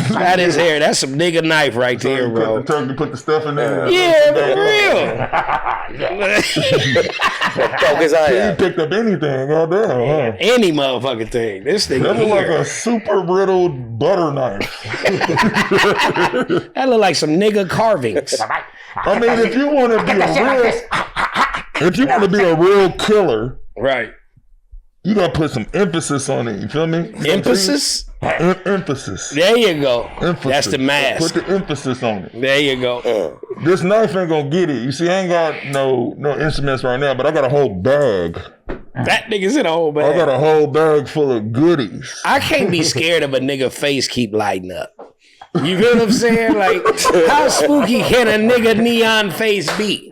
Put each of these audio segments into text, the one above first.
That is hair. That's some nigga knife right there, bro. Put the stuff in there. Yeah, for real. Focus on it. He picked up anything, goddamn. Any motherfucking thing. This thing. That look like a super brittled butter knife. That look like some nigga carvings. I mean, if you want to be a real killer, right? You gotta put some emphasis on it. You feel me? Emphasis? Emphasis. There you go. Emphasis. That's the mask. Put the emphasis on it. There you go. This knife ain't gonna get it. You see, I ain't got no instruments right now, but I got a whole bag. That nigga's in a whole bag. I got a whole bag full of goodies. I can't be scared of a nigga face keep lighting up. You feel what I'm saying? Like, how spooky can a nigga neon face be?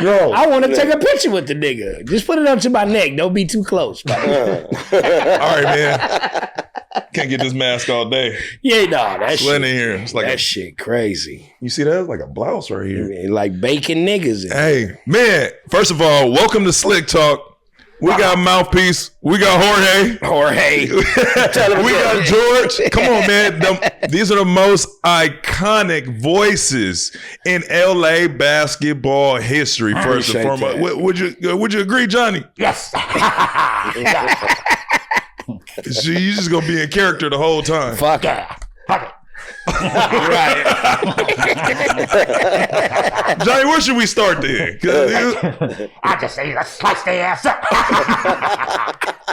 Yo, I want to take a picture with the nigga. Just put it up to my neck. Don't be too close. All right, man. Can't get this mask all day. Yeah, no, that shit. In here. It's like that shit crazy. You see that? It's like a blouse right here. Like bacon niggas. Hey, man. First of all, welcome to SLiC Talk. We got Mouthpiece. We got Jorge. We got George. Come on, man. These are the most iconic voices in LA basketball history. First and foremost, would you agree, Johnny? Yes. So you just gonna be in character the whole time. Fuck it. Right. Johnny, where should we start then? I just say let's slice their ass up.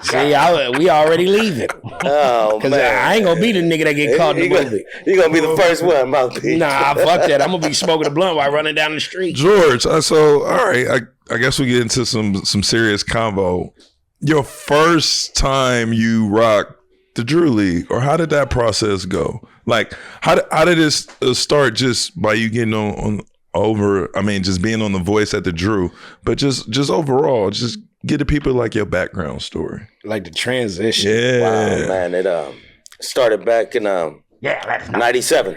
See, we already leaving. Oh, man. I ain't gonna be the nigga that get caught in the movie. You're gonna be the first one, Mouthpiece. Nah, fuck that. I'm gonna be smoking a blunt while running down the street. George, so all right, I guess we get into some serious convo. Your first time you rocked the Drew League, or how did that process go? Like, how did it start? Just by you getting on just being on The Voice at the Drew, but just overall, just get to people like your background story, like the transition. Yeah, wow, man, it started back in 97.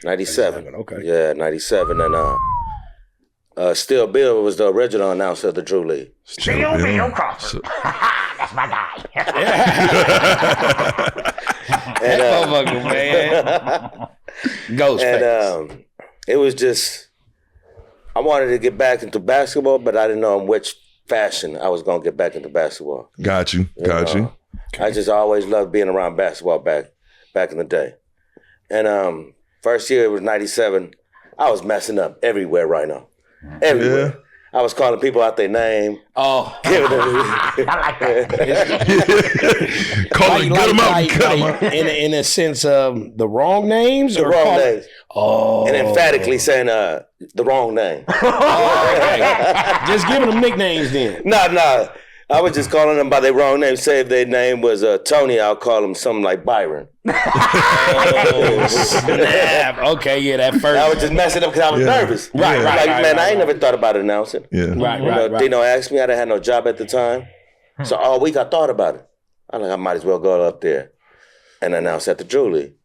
97. Okay, yeah, 97, and Still Bill was the original announcer of the Drew League. Still Bill Crawford. That's my guy. And, motherfucker, man. Ghostface. And it was just, I wanted to get back into basketball, but I didn't know in which fashion I was going to get back into basketball. Got you. Okay. I just always loved being around basketball back in the day. And first year it was 97. I was messing up everywhere right now. Everywhere. Yeah. I was calling people out their name. Oh. I like that. Calling good amount. In a sense of the wrong names? The wrong names. Oh. And emphatically saying the wrong name. Right. Just giving them nicknames then. No. I was just calling them by their wrong name. Say if their name was Tony, I'll call them something like Byron. Oh, snap. Okay, yeah, that first. I was just messing up because I was nervous. Right. I ain't never thought about announcing. Yeah. Right. Dino asked me. I didn't have no job at the time. So all week I thought about it. I'm like, I might as well go up there and announce at the Drew League.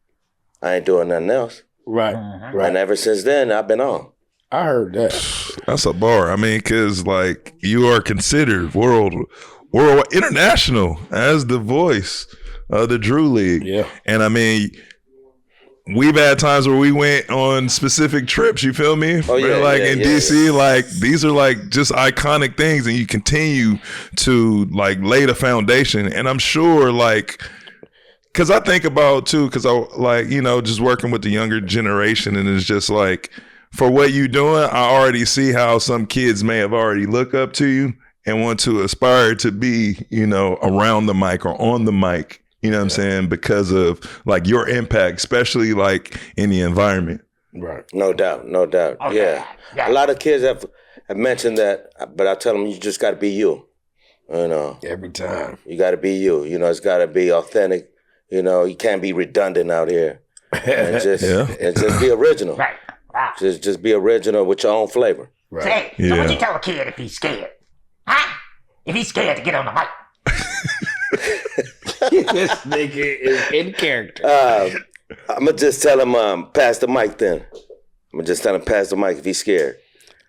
I ain't doing nothing else. Right. And ever since then, I've been on. I heard that. That's a bar. I mean, because like you are considered world international as the voice of the Drew League. Yeah. And I mean, we've had times where we went on specific trips, you feel me? Oh, yeah. Like in DC, like these are like just iconic things, and you continue to like lay the foundation. And I'm sure like, because I think about too, because I like, just working with the younger generation, and it's just like, for what you're doing, I already see how some kids may have already looked up to you and want to aspire to be, around the mic or on the mic, you know what I'm saying? Because of like your impact, especially like in the environment. Right. No doubt. Okay. Yeah. A lot of kids have mentioned that, but I tell them you just got to be you, Every time. You got to be you. It's got to be authentic. You can't be redundant out here. And just be original. Right. Wow. Just be original with your own flavor. Right. So what you tell a kid if he's scared? Huh? If he's scared to get on the mic. This nigga is in character. I'm going to just tell him, pass the mic then. I'm going to just tell him pass the mic if he's scared.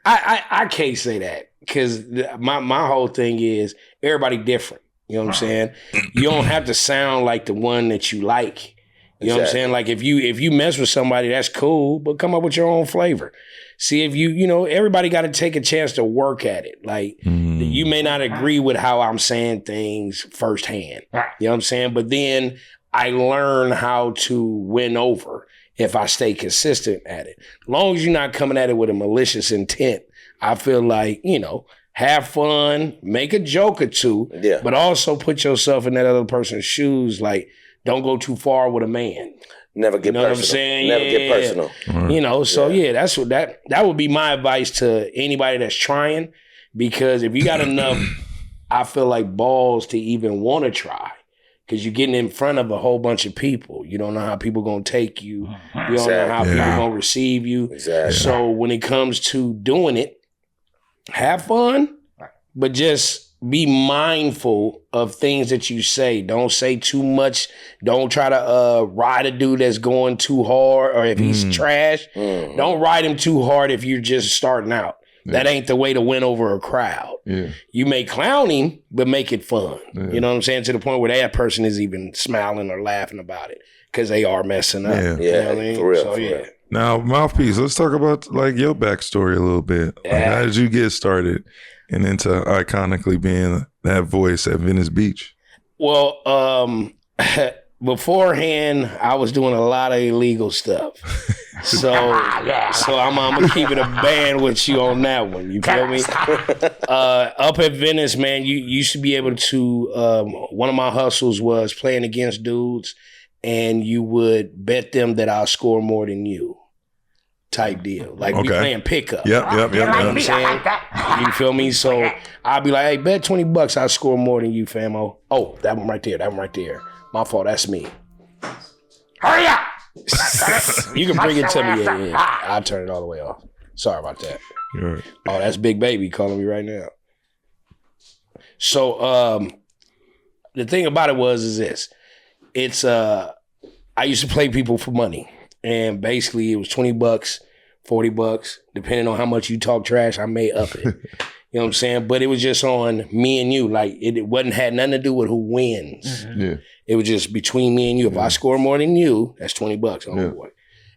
I can't say that because my whole thing is everybody different. You know what I'm saying? You don't have to sound like the one that you like. You know what I'm saying? Like if you mess with somebody, that's cool, but come up with your own flavor. See if everybody got to take a chance to work at it. Like you may not agree with how I'm saying things firsthand. You know what I'm saying? But then I learn how to win over if I stay consistent at it. As long as you're not coming at it with a malicious intent, I feel like, have fun, make a joke or two, but also put yourself in that other person's shoes. Like, don't go too far with a man. Never get personal. What I'm saying? Never get personal. That's what that would be my advice to anybody that's trying. Because if you got enough, I feel like balls to even want to try. Because you're getting in front of a whole bunch of people. You don't know how people going to take you. You don't know how people going to receive you. Exactly. So when it comes to doing it, have fun, but just be mindful of things that you say. Don't say too much. Don't try to ride a dude that's going too hard, or if he's trash. Don't ride him too hard if you're just starting out. That ain't the way to win over a crowd. Yeah. You may clown him, but make it fun. Yeah. You know what I'm saying? To the point where that person is even smiling or laughing about it because they are messing up. Yeah, you know what I mean? For real. So, for real. Now, Mouthpiece, let's talk about like your backstory a little bit. Like, how did you get started and into iconically being that voice at Venice Beach? Well, beforehand, I was doing a lot of illegal stuff. So I'm gonna keep it a band with you on that one. You feel me? Up at Venice, man, you used to be able to. One of my hustles was playing against dudes, and you would bet them that I'll score more than you. Type deal, like we playing pickup. Yep. You know what I'm saying? You feel me? So I'll be like, hey, bet $20 I'll score more than you, famo. Oh, that one right there. My fault. That's me. Hurry up! You can bring it to me. Yeah. I'll turn it all the way off. Sorry about that. Right. Oh, that's Big Baby calling me right now. So the thing about it is this. It's I used to play people for money. And basically it was $20, $40, depending on how much you talk trash, I may up it. You know what I'm saying? But it was just on me and you. Like it had nothing to do with who wins. Mm-hmm. Yeah. It was just between me and you. If I score more than you, that's $20, boy.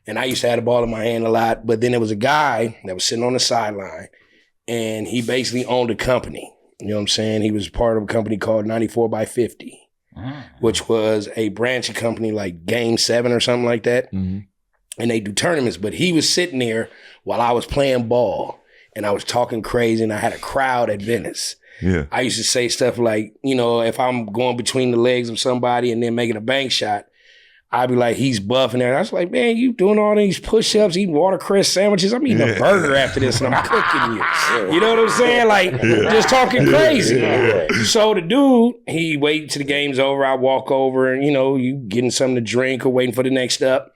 And I used to have the ball in my hand a lot. But then there was a guy that was sitting on the sideline, and he basically owned a company. You know what I'm saying? He was part of a company called 94 by 50, which was a branch of company like Game 7 or something like that. Mm-hmm. And they do tournaments. But he was sitting there while I was playing ball, and I was talking crazy, and I had a crowd at Venice. Yeah. I used to say stuff like, if I'm going between the legs of somebody and then making a bank shot, I'd be like, he's buffing there. I was like, man, you doing all these push-ups, eating watercress sandwiches. I'm eating a burger after this, and I'm cooking you. You know what I'm saying? Like, just talking crazy. So the dude, he waited till the game's over. I walk over, and, you getting something to drink or waiting for the next up.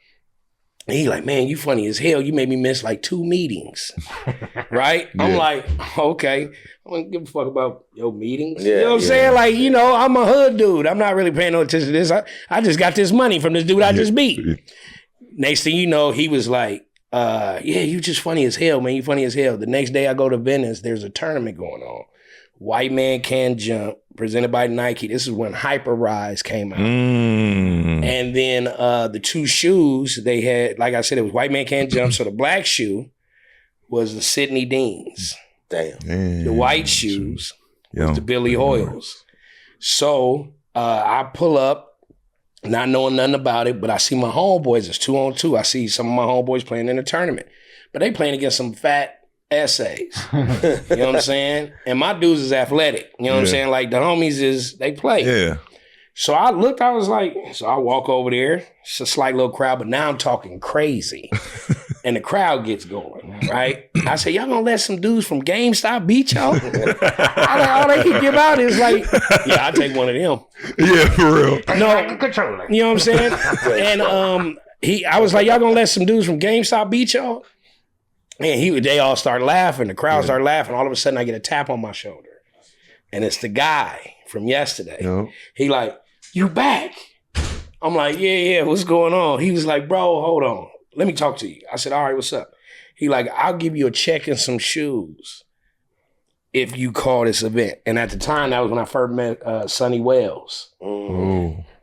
And he like, man, you funny as hell. You made me miss like 2 meetings, right? Yeah. I'm like, okay. I don't give a fuck about your meetings. Yeah, you know what I'm saying? Like, I'm a hood dude. I'm not really paying no attention to this. I just got this money from this dude I just beat. Next thing you know, he was like, you just funny as hell, man. You funny as hell. The next day I go to Venice, there's a tournament going on. White Man Can Jump, presented by Nike. This is when Hyper Rise came out. And then the 2 shoes they had, like I said, it was White Man Can Jump. So the black shoe was the Sidney Deans. Damn. The white shoes was the Billy Hoyles. So I pull up, not knowing nothing about it, but I see my homeboys. It's 2-on-2. I see some of my homeboys playing in the tournament. But they playing against some fat essays. You know what I'm saying? And my dudes is athletic. You know what I'm saying? Like the homies they play. Yeah. So I looked, I was like, so I walk over there. It's a slight little crowd, but now I'm talking crazy. And the crowd gets going, right? I say, y'all gonna let some dudes from GameStop beat y'all? All they can give out is like, yeah, I'll take one of them. Yeah, for real. No, controller. You know what I'm saying? And I was like, y'all gonna let some dudes from GameStop beat y'all? And they all start laughing. The crowd start laughing. All of a sudden, I get a tap on my shoulder. And it's the guy from yesterday. Yep. He like, you back? I'm like, yeah, what's going on? He was like, bro, hold on. Let me talk to you. I said, all right, what's up? He like, I'll give you a check and some shoes. if you call this event. And at the time, that was when I first met Sonny Wells.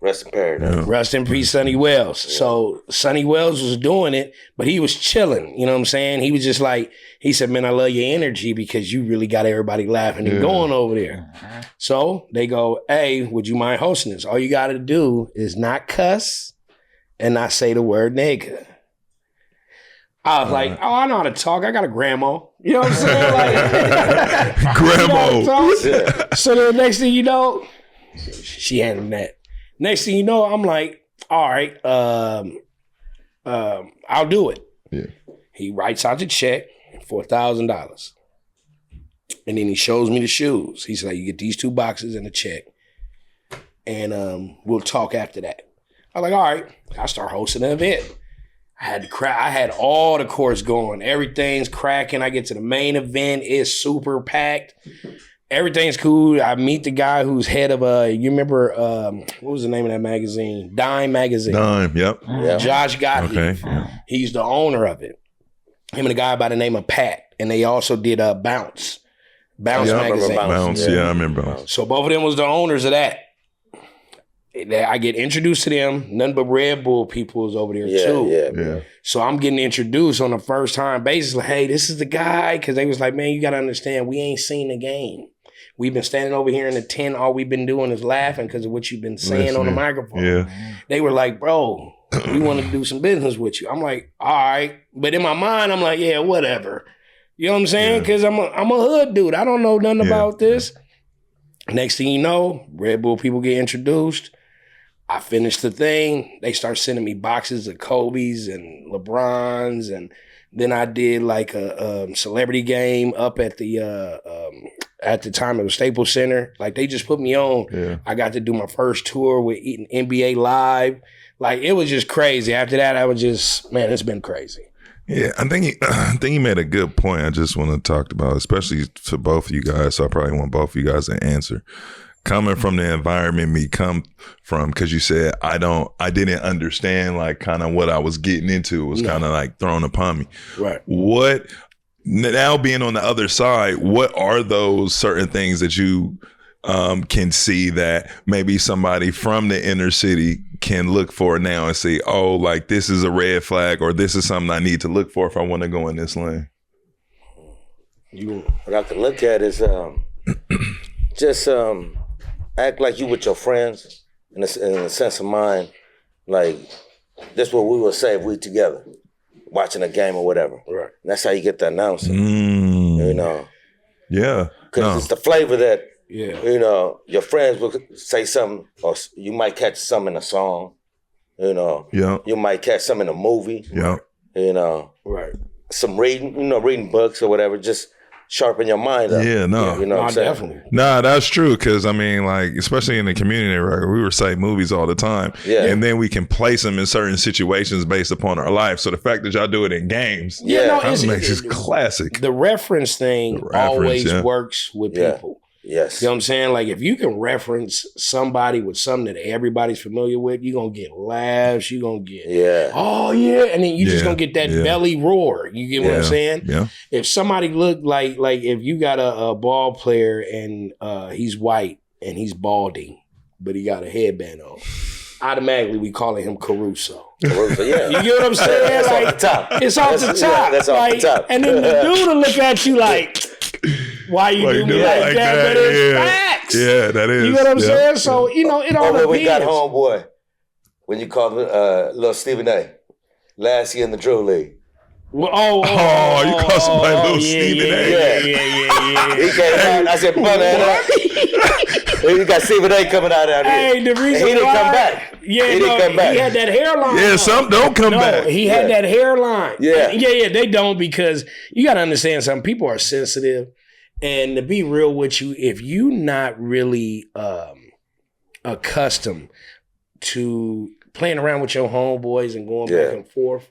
Rest in paradise. Yeah. Rest in peace, Sonny Wells. Yeah. So Sonny Wells was doing it, but he was chilling. You know what I'm saying? He was just like, he said, man, I love your energy because you really got everybody laughing and going over there. So they go, hey, would you mind hosting this? All you got to do is not cuss and not say the word nigga. I was like, oh, I know how to talk. I got a grandma. You know what I'm saying? Like, grandma. You know so the next thing you know, she handled that. Next thing you know, I'm like, all right, I'll do it. Yeah. He writes out the check for $1,000. And then he shows me the shoes. He said, you get these 2 boxes and a check. And we'll talk after that. I was like, all right, I start hosting an event. I had all the courts going. Everything's cracking. I get to the main event. It's super packed. Everything's cool. I meet the guy who's head of you remember what was the name of that magazine? Dime magazine. Dime, yep. Josh Gottlieb. Okay. Yeah. He's the owner of it. Him and a guy by the name of Pat. And they also did Bounce. Bounce magazine. Bounce. Yeah, I remember Bounce. So both of them was the owners of that. I get introduced to them. None but Red Bull people was over there too. Yeah. So I'm getting introduced on the first time basis. Like, hey, this is the guy. Because they was like, man, you got to understand, we ain't seen the game. We've been standing over here in the tent. All we've been doing is laughing because of what you've been saying on the microphone. Yeah. They were like, bro, we want to do some business with you. I'm like, all right. But in my mind, I'm like, yeah, whatever. You know what I'm saying? Because I'm a hood dude. I don't know nothing about this. Next thing you know, Red Bull people get introduced. I finished the thing. They start sending me boxes of Kobe's and LeBron's, and then I did like a celebrity game up at the time it was Staples Center. Like they just put me on. Yeah. I got to do my first tour with NBA Live. Like it was just crazy. After that, I was just, man, it's been crazy. Yeah, I think you made a good point. I just want to talk about, especially to both of you guys. So I probably want both of you guys to answer. Coming from the environment me come from, because you said I didn't understand like kind of what I was getting into. It was kind of like thrown upon me. Right. What now being on the other side, what are those certain things that you can see that maybe somebody from the inner city can look for now and say, oh, like this is a red flag or this is something I need to look for if I want to go in this lane? What I can look at is just act like you with your friends in a sense of mind. Like, that's what we would say if we together, watching a game or whatever. Right. And that's how you get the announcer. You know? Yeah. Because it's the flavor that, you know, your friends will say something, or you might catch something in a song, you know. Yeah. You might catch something in a movie. Yeah. You know. Right. Some reading, you know, reading books or whatever, just sharpen your mind up. Yeah, no. You know what I'm saying? Definitely. Nah, that's true. Because, I mean, like, especially in the community, right, we recite movies all the time. Yeah. And then we can place them in certain situations based upon our life. So the fact that y'all do it in games, that makes it classic. The reference thing always works with people. Yes. You know what I'm saying? Like, if you can reference somebody with something that everybody's familiar with, you're going to get laughs. You're going to get, oh, yeah. And then you're just going to get that belly roar. You get what I'm saying? Yeah. If somebody looked like if you got a ball player and he's white and he's balding, but he got a headband on, automatically we calling him Caruso. Caruso, yeah. You get what I'm saying? That's like, off the top. It's off the top. Yeah, that's off the top. And then the dude will look at you like, why you do me like that? But it's facts. Yeah, that is. You know what I'm saying? So, you know, it all depends. When we got homeboy, when you called little Stephen A. last year in the Drew League. Well, you called somebody little Stephen A. Yeah. He came out and I said, you got Stephen A. coming out here. Hey, the reason he didn't come back. Yeah, he didn't come back. He had that hairline. Yeah, some don't come back. He had that hairline. Yeah. Yeah, they don't, because you got to understand something. People are sensitive. And to be real with you, if you're not really accustomed to playing around with your homeboys and going back and forth,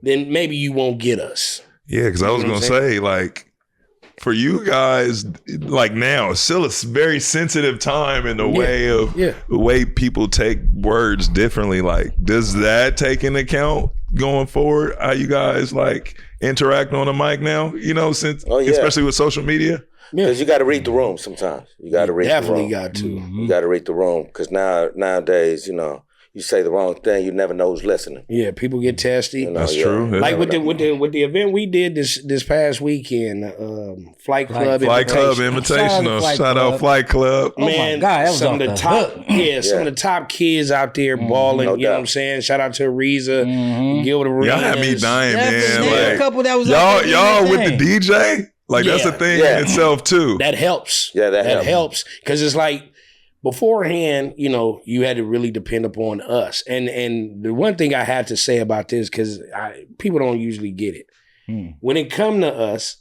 then maybe you won't get us. Yeah, because I was going to say, like, for you guys, like now, it's still a very sensitive time in the way of the way people take words differently. Like, does that take into account going forward? How you guys like interact on the mic now? You know, since especially with social media. Because you got to read the room sometimes. You got to read the room. Definitely got to. You got to read the room because nowadays, you know, you say the wrong thing, you never know who's listening. Yeah, people get testy. You know, That's true. Yeah. Like with the event we did this past weekend, Flight Club Invitational. Shout out Flight Club. Man, oh my God, that was some of the top, some of the top kids out there balling. No you know doubt. what I'm saying? Shout out to Ariza, Gilbert Arenas. Y'all had me dying, man. a couple that was y'all with the DJ? Like that's a thing in itself too. That helps. Yeah, that helps because it's like beforehand, you know, you had to really depend upon us. And the one thing I had to say about this, because people don't usually get it. When it come to us,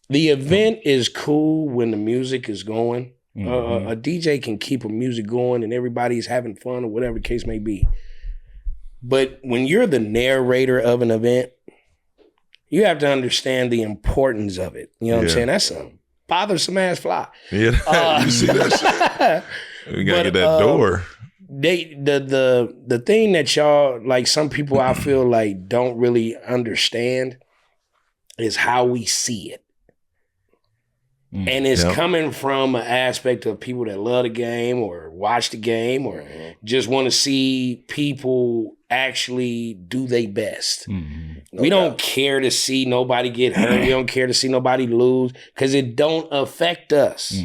the event is cool when the music is going. A DJ can keep a music going and everybody's having fun or whatever the case may be. But when you're the narrator of an event, you have to understand the importance of it. You know what I'm saying? That's a bothersome ass fly. Yeah, you see that shit? We gotta get that door. The thing that y'all, like some people I feel like don't really understand is how we see it. And it's coming from an aspect of people that love the game or watch the game or just want to see people actually do their best. We don't care to see nobody get hurt. We don't care to see nobody lose because it don't affect us.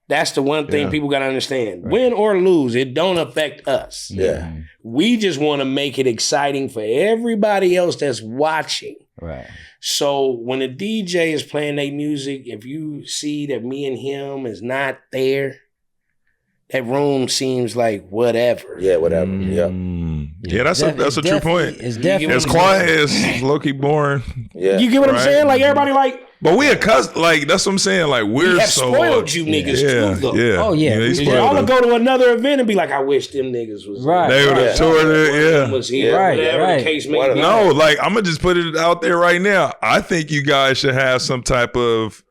That's the one thing people got to understand. Win or lose, it don't affect us. Yeah. We just want to make it exciting for everybody else that's watching. Right. So when a DJ is playing their music, if you see that me and him is not there, that room seems like whatever. Yeah, whatever. Yeah, that's a true point. It's definitely As quiet as low-key boring. Yeah. You get what I'm saying? Like everybody like, But we accustomed, like that's what I'm saying. Like we we're have so spoiled you niggas too, though. Yeah. Oh, yeah. they spoiled Y'all will us. go to another event and be like, I wish them niggas was Right. They would have toured it. was here, Right, whatever right. the case may be. No, like I'm gonna just put it out there right now. I think you guys should have some type of,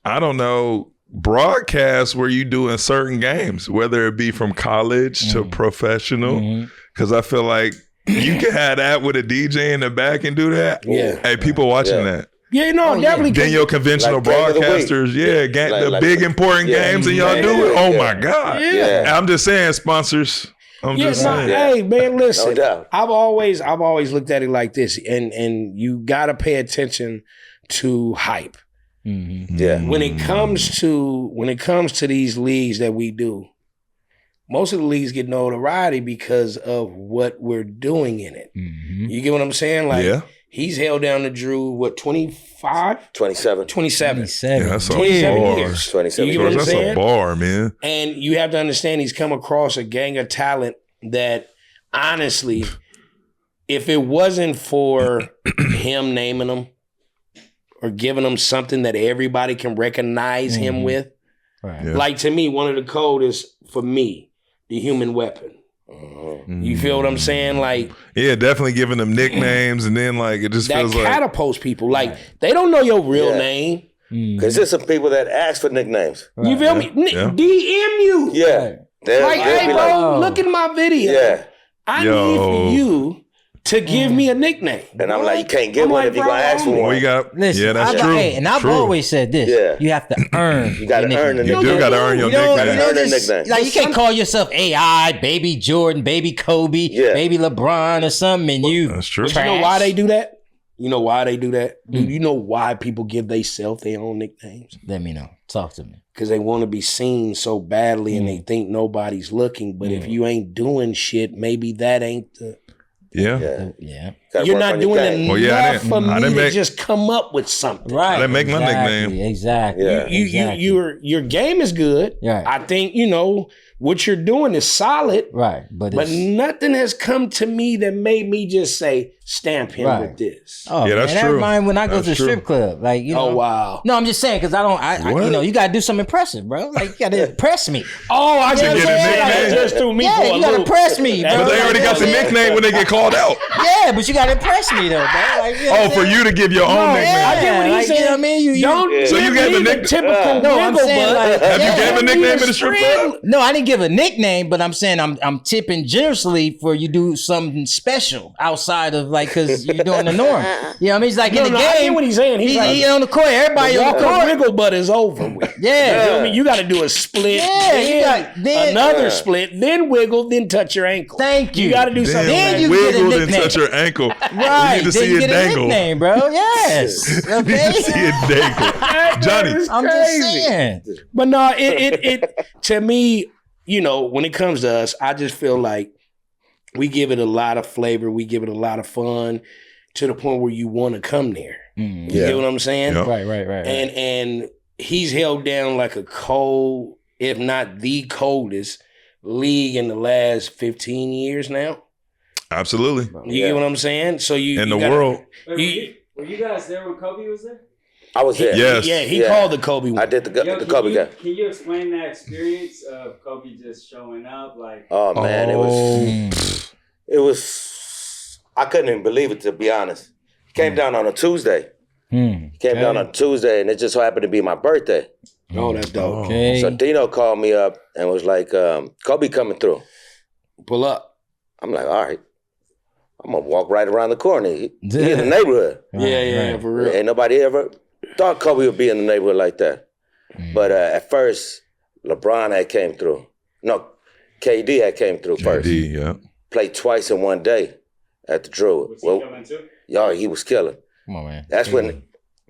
I don't know, broadcast where you doing certain games, whether it be from college to professional. Because I feel like you can have that with a DJ in the back and do that. Yeah. Hey, people watching that. Yeah, no, definitely. Then your conventional Like game of the week. broadcasters, the Like big important games, and y'all do it. Oh my God! Yeah. And I'm just saying, sponsors. I'm just saying. Hey man, listen. No doubt. I've always looked at it like this, and you gotta pay attention to hype. Yeah. When it comes to these leagues that we do, most of the leagues get notoriety because of what we're doing in it. You get what I'm saying? Like he's held down to Drew, 25? 27. 27. Yeah, that's a 27 bar. years. 27 You get what I'm That's saying? a bar, man. And you have to understand he's come across a gang of talent that honestly, if it wasn't for him naming them or giving them something that everybody can recognize him with, like to me, one of the coldest for me, the human weapon. You feel what I'm saying? Like, yeah, definitely giving them nicknames, and then like it just that feels like catapults people. Like they don't know your real name. Because there's some people that ask for nicknames. You feel me? Yeah. DM you. Yeah. Like, hey, bro, look at my video. Yeah. I need for you to give me a nickname. And I'm like, you can't get I'm one like, if you're bro, going to ask for well, one. you got. Listen, Yeah, that's true. And I've True. always said this. Yeah. You have to earn. You got to your earn the nickname. You do got to earn your nickname. Earn the nickname. Like you can't call yourself AI, Baby Jordan, Baby Kobe, Baby LeBron or something, and you. That's true. But you know why they do that? You know why they do that? Dude, you know why people give themselves their own nicknames? Let me know. Talk to me. Because they want to be seen so badly and they think nobody's looking. But if you ain't doing shit, maybe that ain't the... Yeah. Yeah. Gotta You're work not on your doing game. enough Well, yeah, for me to just come up with something. Right. I didn't make my nickname. Exactly. Yeah. Your game is good. Right. I think, what you're doing is solid. Right. But Nothing has come to me that made me just say, stamp him with this. Oh, Yeah, that's man, true. That reminds when I go That's to the true. strip club. Like, Oh, wow. No, I'm just saying, because I What? you got to do something impressive, bro. Like, you got to impress me. Oh, I get a nickname. just threw me Yeah, for a you got to loop. impress me, bro. But they already got the nickname when they get called called out. Yeah, but you gotta impress me though, bro. Like, you know what I'm For saying? you to give your own nickname. I get what he's like, saying. You know what I mean? You Don't So you gave the nickname. typical No, I'm wiggle saying, butt. like, Have you yeah. gave a nickname in the strip club? No, I didn't give a nickname, but I'm saying I'm tipping generously for you do something special outside of like because you're doing the norm. You know what I mean? It's like in the I get game. what he's saying. He's like, He on the court. Everybody on the court. wiggle butt is over with. Yeah. You know what I mean? You got to do a split, Yeah, you then, got- another split, then wiggle, then touch your ankle. Thank you. You got to do something. Then like you that. get a Wiggled and nickname. touch your ankle. Right. We need to Then see you it get a dangle. nickname, bro. Yes. We need to Okay. see it dangle. Johnny. I'm just saying. But no, it to me, you know, when it comes to us, I just feel like we give it a lot of flavor. We give it a lot of fun to the point where you want to come there. You get what I'm saying? Yeah. Right. And he's held down like a cold, if not the coldest league in the last 15 years now. Absolutely. You get what I'm saying? So you In you the gotta- world. Were you guys there when Kobe was there? I was there. Yes. Yeah, he Yeah. called the Kobe one. I did the Yo, Kobe game. Can you explain that experience of Kobe just showing up? Like, Oh man, it was. I couldn't even believe it, to be honest. He came down on a Tuesday. He came down on a Tuesday, and it just so happened to be my birthday. Oh, that's dope. Okay. So Dino called me up and was like, "Kobe coming through." Pull up. I'm like, "All right, I'm gonna walk right around the corner. He in the neighborhood. Yeah, for real. Ain't nobody ever thought Kobe would be in the neighborhood like that." But at first, LeBron had came through. No, KD had came through first. KD, yeah. Played twice in one day at the Druid. was he coming too? Y'all, he was killing. Come on, man. That's when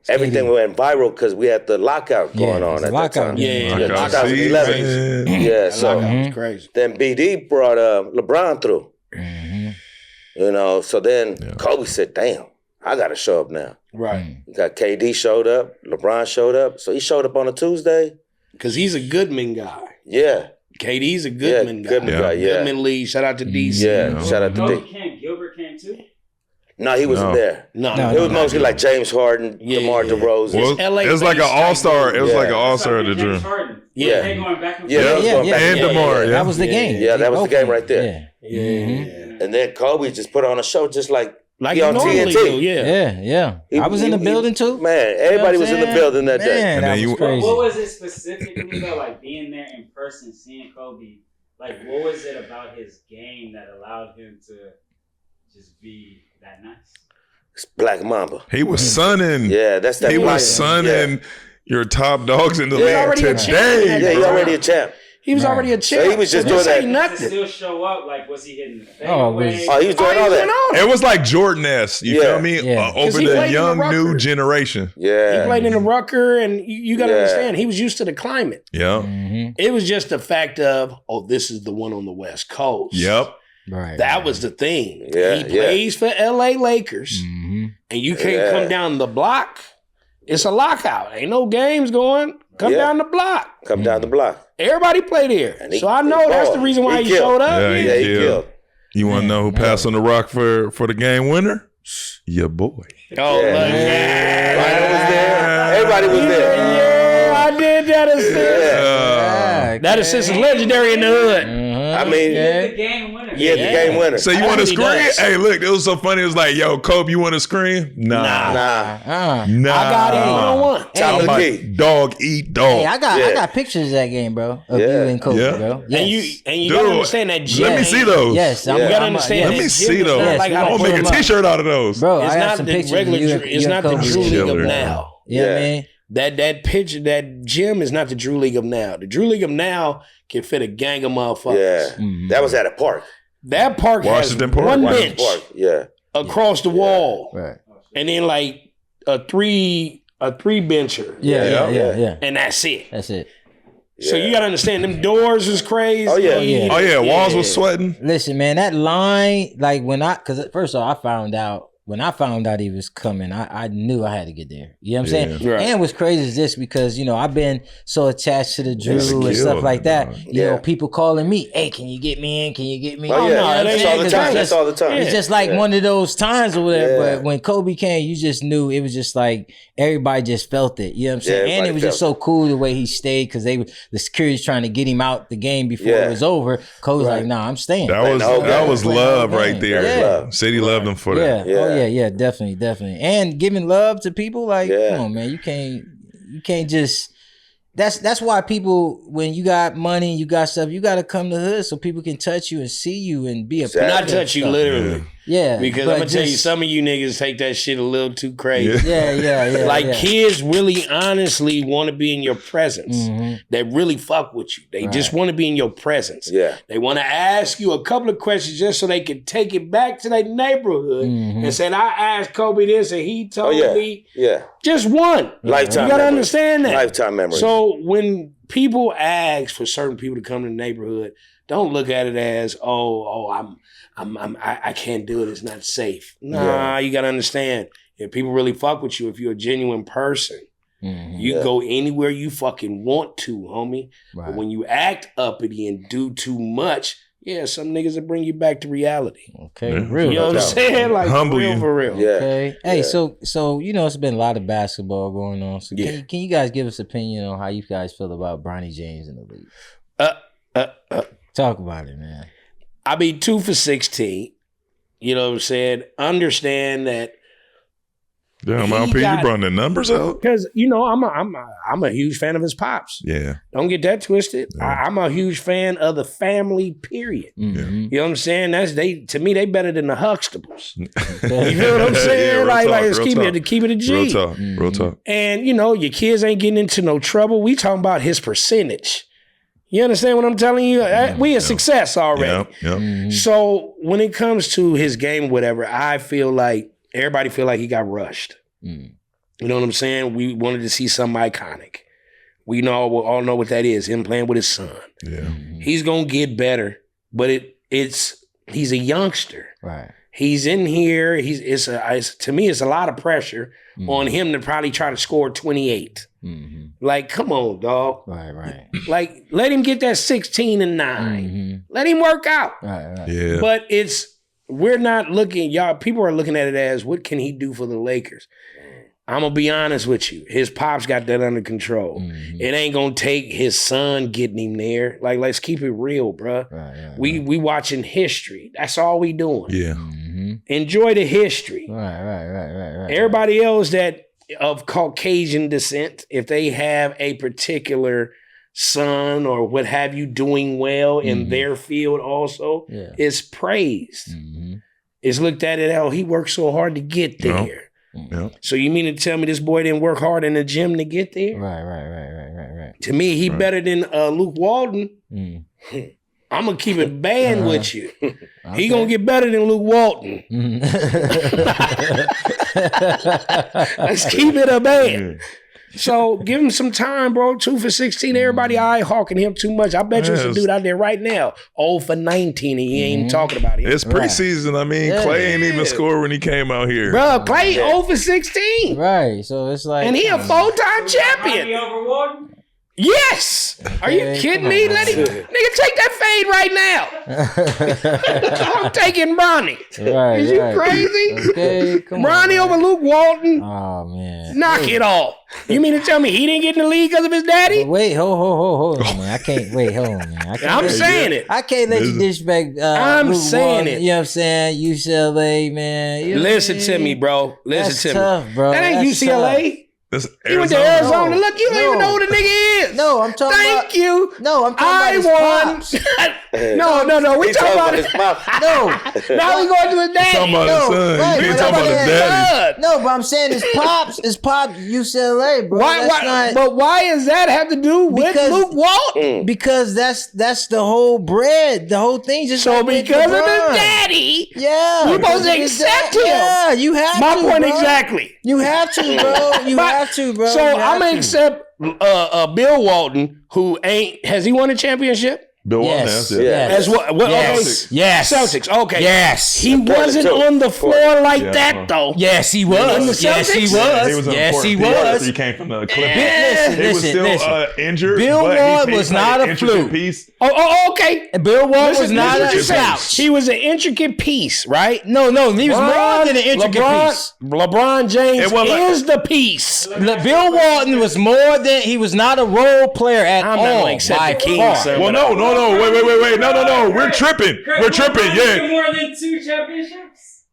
everything went viral because we had the lockout going on it's a at lockout. that time. Yeah, Lockout 2011. season. Yeah, so That was crazy. then BD brought LeBron through. Mm-hmm. You know, so then Kobe said, "Damn, I got to show up now." Right. You got KD showed up, LeBron showed up. So he showed up on a Tuesday. Because he's a Goodman guy. Yeah. KD's a Goodman guy. Goodman guy, yeah. Goodman League. Shout out to DC. Yeah, shout out to Kobe D. came. Gilbert came too. No, he wasn't No. there. No, It was mostly like James Harden, Yeah, DeMar yeah. DeRozan. Well, LA it was like an based all-star. It was Yeah. like an all-star of the James Drew. Harden. Yeah. They going back and Yeah, forth. that was going back And and DeMar, forth. yeah. That was the game. Yeah, that was the game right there. Yeah. Yeah. And then Kobe just put on a show just like Like he you on normally TNT. do, yeah. Yeah. He- I was in the he- building too. Man, everybody was in the building that day. Man, And that then was you- crazy. What was it specifically though? Like being there in person, seeing Kobe. Like, what was it about his game that allowed him to just be that nice? It's Black Mamba. He was sunning. Yeah, that's that. He Black- was sunning your top dogs in the He was league already a today. champion. Yeah, he's already a champ. He was already a champ. So he was just this doing ain't that. To nothing. still show up, like, was he hitting the Oh, it fadeaway? was- Oh, he was doing all that. It was like Jordan-esque, you Yeah. feel me? Yeah. Over he the played in young the new Rutgers. generation. He Yeah. played in the Rucker, and you got to Yeah. understand, he was used to the climate. Yeah. Mm-hmm. It was just the fact of, this is the one on the West Coast. Yep. Right. That was the thing. Yeah, He plays for LA Lakers, Mm-hmm. and you can't Yeah. come down the block. It's a lockout. Ain't no games going. Come Yeah. down the block. Come down the block. Everybody played here. And he- so I he know that's the balled. reason why He he killed. showed up. Yeah, Yeah. he Yeah, he killed. killed. You want to know who passed on the rock for the game winner? Your boy. Oh, Yeah. look. Rhino was there. Everybody was there. Yeah, I did that assist. Yeah. That assist is legendary in the hood. I mean, He hit the game winner. yeah, the game winner. So you That's want to what he scream? does. Hey, look, it was so funny. It was like, yo, Kobe, you want to scream? Nah. Nah. Nah. I got it one-on-one. Top of the I'm key. like, dog eat dog. Hey, I got Yeah. pictures of that game, bro. Of Yeah. you and Kobe, Yeah. bro. And you gotta Dude, understand that gym. Let me see those. Yes, Yeah. You gotta I'm- understand. Let that me gym see is those. not Yes, like we how I'm gonna gonna to make put a 'em up. t-shirt out of those. bro. It's I got not some the pictures regular. of you. It's not the Drew League of Killer. now. You know what I Yeah. mean? That picture, that gym is not the Drew League of now. The Drew League of now can fit a gang of motherfuckers. Yeah. Mm-hmm. That was at a park. That park Washington has Park. one Washington bench Park. Yeah. across the wall, Right. and then like a three bencher. Yeah. And that's it. That's it. So you gotta understand, them doors was crazy. Oh, yeah. Oh, yeah. Oh yeah, Walls was sweating. Listen, man, that line, like cause first of all, I found out when I found out he was coming, I knew I had to get there. You know what I'm saying? Right. And what's crazy is this, because, you know, I've been so attached to the Drew and stuff like that. You know, people calling me, hey, can you get me in? Can you get me in? Oh, yeah. You know That's all the time. That's all the time. It's just like one of those times or whatever. But when Kobe came, you just knew it was just like everybody just felt it. You know what I'm saying? And it was just so cool the way he stayed, because the security's trying to get him out the game before it was over. Kobe's like, nah, I'm staying. That was love right there. Yeah. City loved him for that. Oh yeah, definitely. And giving love to people, like, come on, man, you can't just. That's why people, when you got money, you got stuff, you got to come to the hood so people can touch you and see you and be a part of Not touch you literally. Yeah. Because I'm going to tell you, some of you niggas take that shit a little too crazy. Yeah. Like kids really honestly want to be in your presence. They really fuck with you. They just want to be in your presence. Yeah. They want to ask you a couple of questions just so they can take it back to their neighborhood and say, I asked Kobe this and he told me. Yeah. Just one. Lifetime You got to memory. understand that. Lifetime memory. So when people ask for certain people to come to the neighborhood, don't look at it as, I can't do it. It's not safe. Nah, you got to understand. If people really fuck with you, if you're a genuine person, you go anywhere you fucking want to, homie. But when you act uppity and do too much, some niggas will bring you back to reality. Okay, real. You know what I'm saying? Like, Humble real you. for real. Yeah. Okay. Hey, so you know, it's been a lot of basketball going on. So can you guys give us opinion on how you guys feel about Bronny James in the league? Talk about it, man. I mean, 2 for 16. You know what I'm saying? Understand that. Damn, LP, you brought the numbers out? Because, you know, I'm a huge fan of his pops. Yeah. Don't get that twisted. Yeah. I'm a huge fan of the family, period. You know what I'm saying? To me, they better than the Huxtables. You know what I'm saying? Let's keep it a G. Real talk. And, you know, your kids ain't getting into no trouble. We talking about his percentage. You understand what I'm telling you? We a success already. Yep. So when it comes to his game or whatever, I feel like everybody feel like he got rushed. You know what I'm saying? We wanted to see something iconic. We all know what that is, him playing with his son. Yeah. He's going to get better, but he's a youngster. Right. He's in here. To me, it's a lot of pressure on him to probably try to score 28. Like, come on, dog. Right. Like, let him get that 16 and 9. Let him work out. Right. Yeah. But we're not looking, people are looking at it as, what can he do for the Lakers? I'm going to be honest with you. His pops got that under control. It ain't going to take his son getting him there. Like, let's keep it real, bruh. Right. We watching history. That's all we doing. Yeah. Enjoy the history. Right. Everybody else that of Caucasian descent, if they have a particular son or what have you doing well in their field also, is praised. It's looked at it, he worked so hard to get there. Yep. So you mean to tell me this boy didn't work hard in the gym to get there? Right. To me, he better than Luke Walton. I'm going to keep it banned with you. He going to get better than Luke Walton. Let's keep it a band. So give him some time, bro. 2 for 16. Everybody eye-hawking him too much. I bet you some dude out there right now, 0 for 19, and he ain't even talking about it. It's preseason. I mean, Clay ain't even scored when he came out here. Bro, Clay 0 for 16. Right. So it's like, And he a full-time champion. Yes. Are you kidding me? Let him, nigga, take that fade right now. I'm taking Bronny. Right. Is you crazy? Okay, come Bronny on, over Luke Walton. Oh man. Knock it off. You mean to tell me he didn't get in the league because of his daddy? But wait, hold on, man. I can't wait. Hold on, man. I'm saying it. I can't let you disrespect. I'm Luke saying Walton, it. You know what I'm saying? UCLA, man. You know Listen what I to mean? me, bro. Listen That's to tough, me. bro. That ain't That's UCLA. That's He went to Arizona. Look, you don't even know who the nigga is. No, I'm talking about. Thank you. No, I'm talking I about his won. pops. No. We talking about his it. pops. No, Now we going to his daddy. Talking about his son. right, You ain't but talking about his daddy. No, but I'm saying his pops UCLA, bro. Why does that have to do with Because- Luke Walton? Because that's the whole bread, the whole thing. Just So like with because of his LeBron. daddy, Yeah, you supposed to because of his accept dad. him. Yeah, you have my to. point bro. exactly. You have to, bro. You But- have to, bro. So You have I'm gonna to. accept Bill Walton, who has he won a championship? Bill Yes. Walton. Yeah. As what? Yes. Okay. Yes. Celtics. Okay. Yes. He wasn't too. on the floor like Yeah. that though. Yes, he In the was. Yes, he Celtics? was. He was an Yes, he important piece. was. He came from the Clippers. Listen, He was still listen. injured. Bill but Walton he was played not an a intricate fluke. piece. Oh, okay. Bill Walton was not listen a what you said. slouch. He was an intricate piece, right? No, he was more than an intricate piece. LeBron James It was like- is the piece. Bill Walton was more than, he was not a role player at I'm all. not gonna accept by the king, far. sir. Well, no. Wait. No. We're tripping. We're tripping. Yeah. More than 2 championships.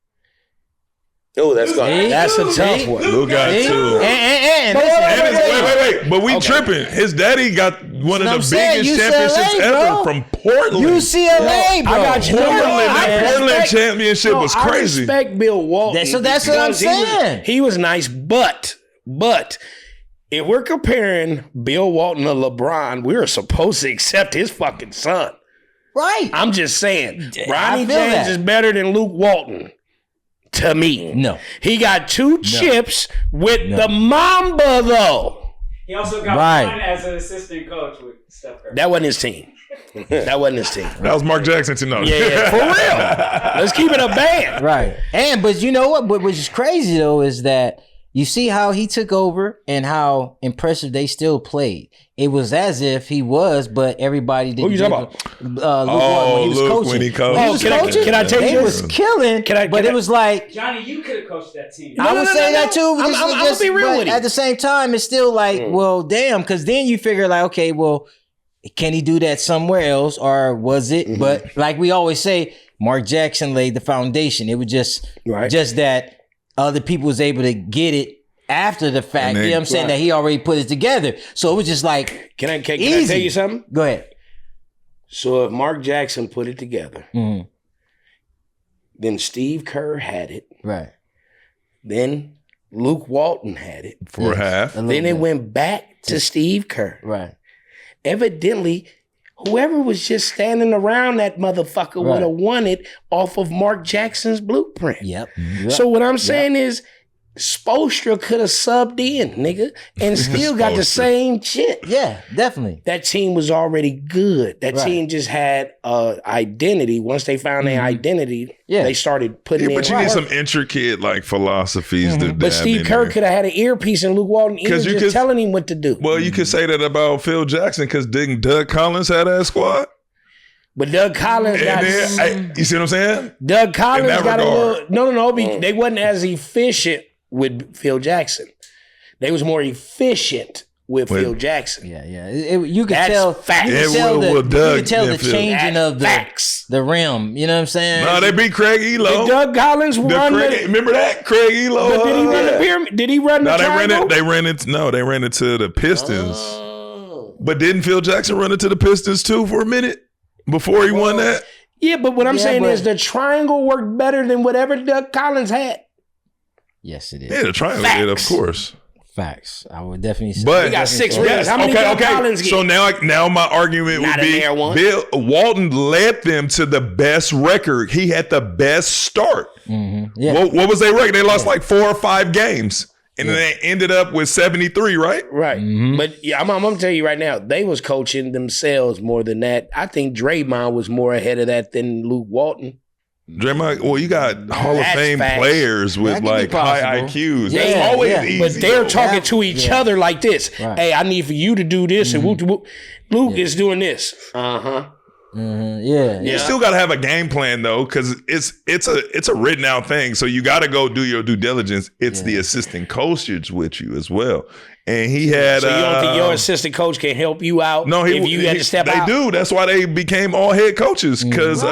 Oh, that's See? gone. That's a tough one. Luke got See? 2. And But listen, Wait. But we tripping. His daddy got one of I'm the saying, biggest UCLA, championships bro. ever from Portland. UCLA, bro. I got you. Portland, I that Portland respect- championship No, was I crazy. respect Bill Walton. So that's what I'm because he was- saying. He was nice, but if we're comparing Bill Walton to LeBron, we're supposed to accept his fucking son. Right. I'm just saying, I Bronny feel James that. is better than Luke Walton. To me. No. He got 2 chips with the Mamba, though. He also got Right. one as an assistant coach with Steph Curry. That wasn't his team. That wasn't his team. That was Mark Jackson to know. Yeah, for real. Let's keep it a band. Right. But you know what? But which is crazy though is that you see how he took over and how impressive they still played. It was as if he was, but everybody didn't. Who you talking about? Luke Walton, when he was Luke, coaching. when he coached. When he was Can I- coaching, can I tell you they this? was killing. Can it I- was like Johnny, you could have coached that team. I would say that too. I'm gonna be real but with you. At the same time, it's still like, well, damn, because then you figure like, okay, well, can he do that somewhere else, or was it? But like we always say, Mark Jackson laid the foundation. It was just that other people was able to get it after the fact. And they- You know what I'm saying? That he already put it together. So it was just like, Can I tell easy. you something? Go ahead. So if Mark Jackson put it together, Mhm. then Steve Kerr had it. Right. Then Luke Walton had it. For Yes. half. A little Then it bit. went back to Steve Kerr. Right. Evidently, whoever was just standing around that motherfucker would have won it off of Mark Jackson's blueprint. Yep. So what I'm saying is, Spoelstra could have subbed in, nigga, and still got the Spoelstra. same shit. Yeah, definitely. That team was already good. That Right. team just had identity. Once they found their identity, Yeah. they started putting Yeah, in but you work. need some intricate like philosophies to dab But Steve in Kerr there. could have had an earpiece in Luke Walton ear 'Cause you just could- telling him what to do. Well, you could say that about Phil Jackson because didn't Doug Collins have that squad? But Doug Collins And got then, you see what I'm saying? Doug Collins that got regard. a little they wasn't as efficient with Phil Jackson. They was more efficient with Phil Jackson. Yeah. You could That's tell. fact. You It could tell will- the, will you Doug could tell the and Phil. changing of Facts. the rim. You know what I'm saying? No, they beat Craig Elo. Did Doug Collins run Remember that? Craig Elo. but did he run the pyramid? Did he run No, the they triangle? they ran into the Pistons. Oh. But didn't Phil Jackson run into the Pistons too for a minute before he won that? Yeah, but what I'm saying but- is the triangle worked better than whatever Doug Collins had. Yes, it is. Yeah, the triangle did, of Facts. course. Facts. I would definitely say. But He got 6 Yes, rings. How many Doug Collins get? So now my argument Not would in be there one. Bill Walton led them to the best record. He had the best start. Yeah. What was their record? They lost like 4 or 5 games. And then they ended up with 73, right? Right. But yeah, I'm gonna tell you right now, they was coaching themselves more than that. I think Draymond was more ahead of that than Luke Walton. Draymond, well, you got Hall of That's Fame facts. players with That could be like high possible. IQs. Yeah, That's always yeah. easy. But they're though. talking to each other like this. Right. Hey, I need for you to do this and whoop, whoop. Luke is doing this. Uh-huh. Yeah. You still got to have a game plan though, because it's a written out thing. So you got to go do your due diligence. It's the assistant coaches with you as well, and he had. So you don't think your assistant coach can help you out No, if you had to step they out? do. That's why they became all head coaches. Because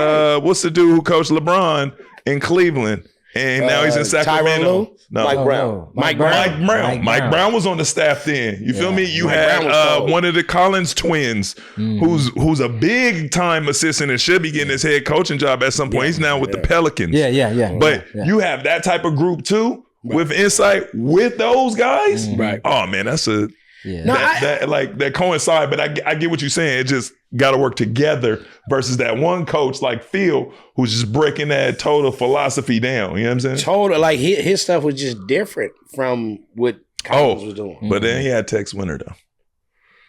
what's the dude who coached LeBron in Cleveland, and now he's in Sacramento? Tyronn Lue? No, Mike Brown. No. Mike Brown. Mike Brown was on the staff then. You feel me? You Mike Brown was had cold. one of the Collins twins, who's a big time assistant and should be getting his head coaching job at some point. He's now with the Pelicans. Yeah. But yeah. you have that type of group too with insight with those guys. Right. Oh man, that's a Yeah. No, that coincide. But I get what you're saying. It just got to work together versus that one coach like Phil who's just breaking that total philosophy down. You know what I'm saying? Total, like his stuff was just different from what Collins was doing. But then he had Tex Winter though.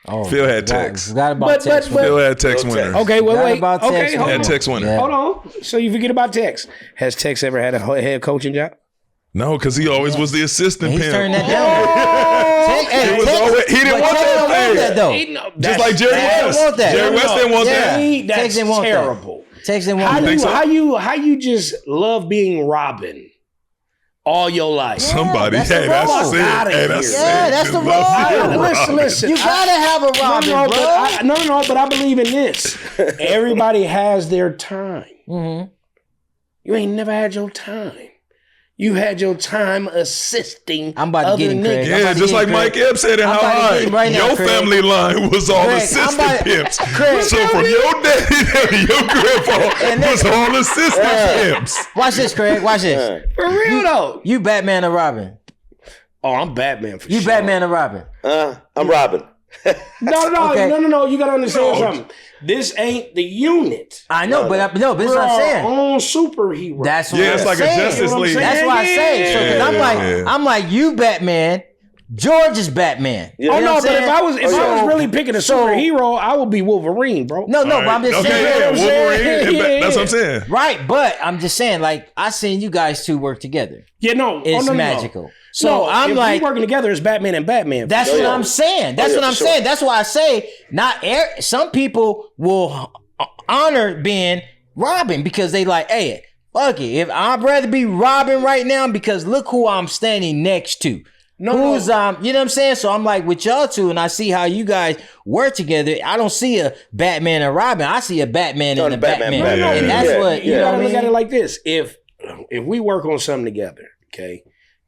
Oh, Phil had Tex. Forgot about But- Tex. but- Phil had Tex winner. Okay, Forgot wait. about Okay, Tex. hold Had on. Tex winner. Yeah. Hold on. So you forget about Tex. Has Tex ever had a head coaching job? No, because he always was the assistant He's pimp. turned that down. Tex, He was always, he didn't but want Tex don't want that that. though. Just like Jerry Tex West. don't want that. Jerry West didn't want Yeah. that. See, Tex that's didn't want that. terrible. Tex didn't How want you, that. how you just love being Robin all your life? Somebody, that's hey, the that's role. it. Outta Hey, that's here. it. Yeah, that's the Just love role. being Robin. Listen. You gotta have a Robin, no, bro. but I believe in this. Everybody has their time. Mm-hmm. You ain't never had your time. You had your time assisting. I'm about to get him, other Craig. niggas. I'm about Yeah, to just get like him, Mike Craig. Epps said in I'm How about to get High. him right now, Your Craig. family line was all Craig, I'm assistant about to- pimps. Craig. So from your daddy to your grandpa was all assistant pimps. Watch this, Craig. Watch this. For real though. You Batman or Robin? Oh, I'm Batman for You sure. Batman or Robin? I'm Robin. No. Okay. No. You gotta understand something. This ain't the unit. I know, but this is We're what I'm our saying. own superhero. That's what Yeah, I'm it's like a saying. Justice You know what I'm League. saying? That's why I say. So, 'cause Yeah. I'm like you Batman. George is Batman. Yeah. Oh You know no, what but I'm if saying? I was really picking a superhero, I would be Wolverine, bro. No, but I'm just Okay, saying. yeah, You know what I'm Wolverine. saying? and Yeah. That's what I'm saying. Right, but I'm just saying, like, I seen you guys two work together. Yeah, no. It's no. magical. So No, I'm if like, we working together as Batman and Batman. that's Oh, what yeah. I'm saying. That's Oh, yeah, what I'm for sure. saying. That's why I say some people will honor being Robin because they like, hey, fuck it. If I'd rather be Robin right now because look who I'm standing next to. You know what I'm saying? So I'm like with y'all two, and I see how you guys work together. I don't see a Batman and Robin. I see a Batman and a Batman. Batman. And that's Yeah. what You you know gotta what I look at mean? it like this. If we work on something together, okay,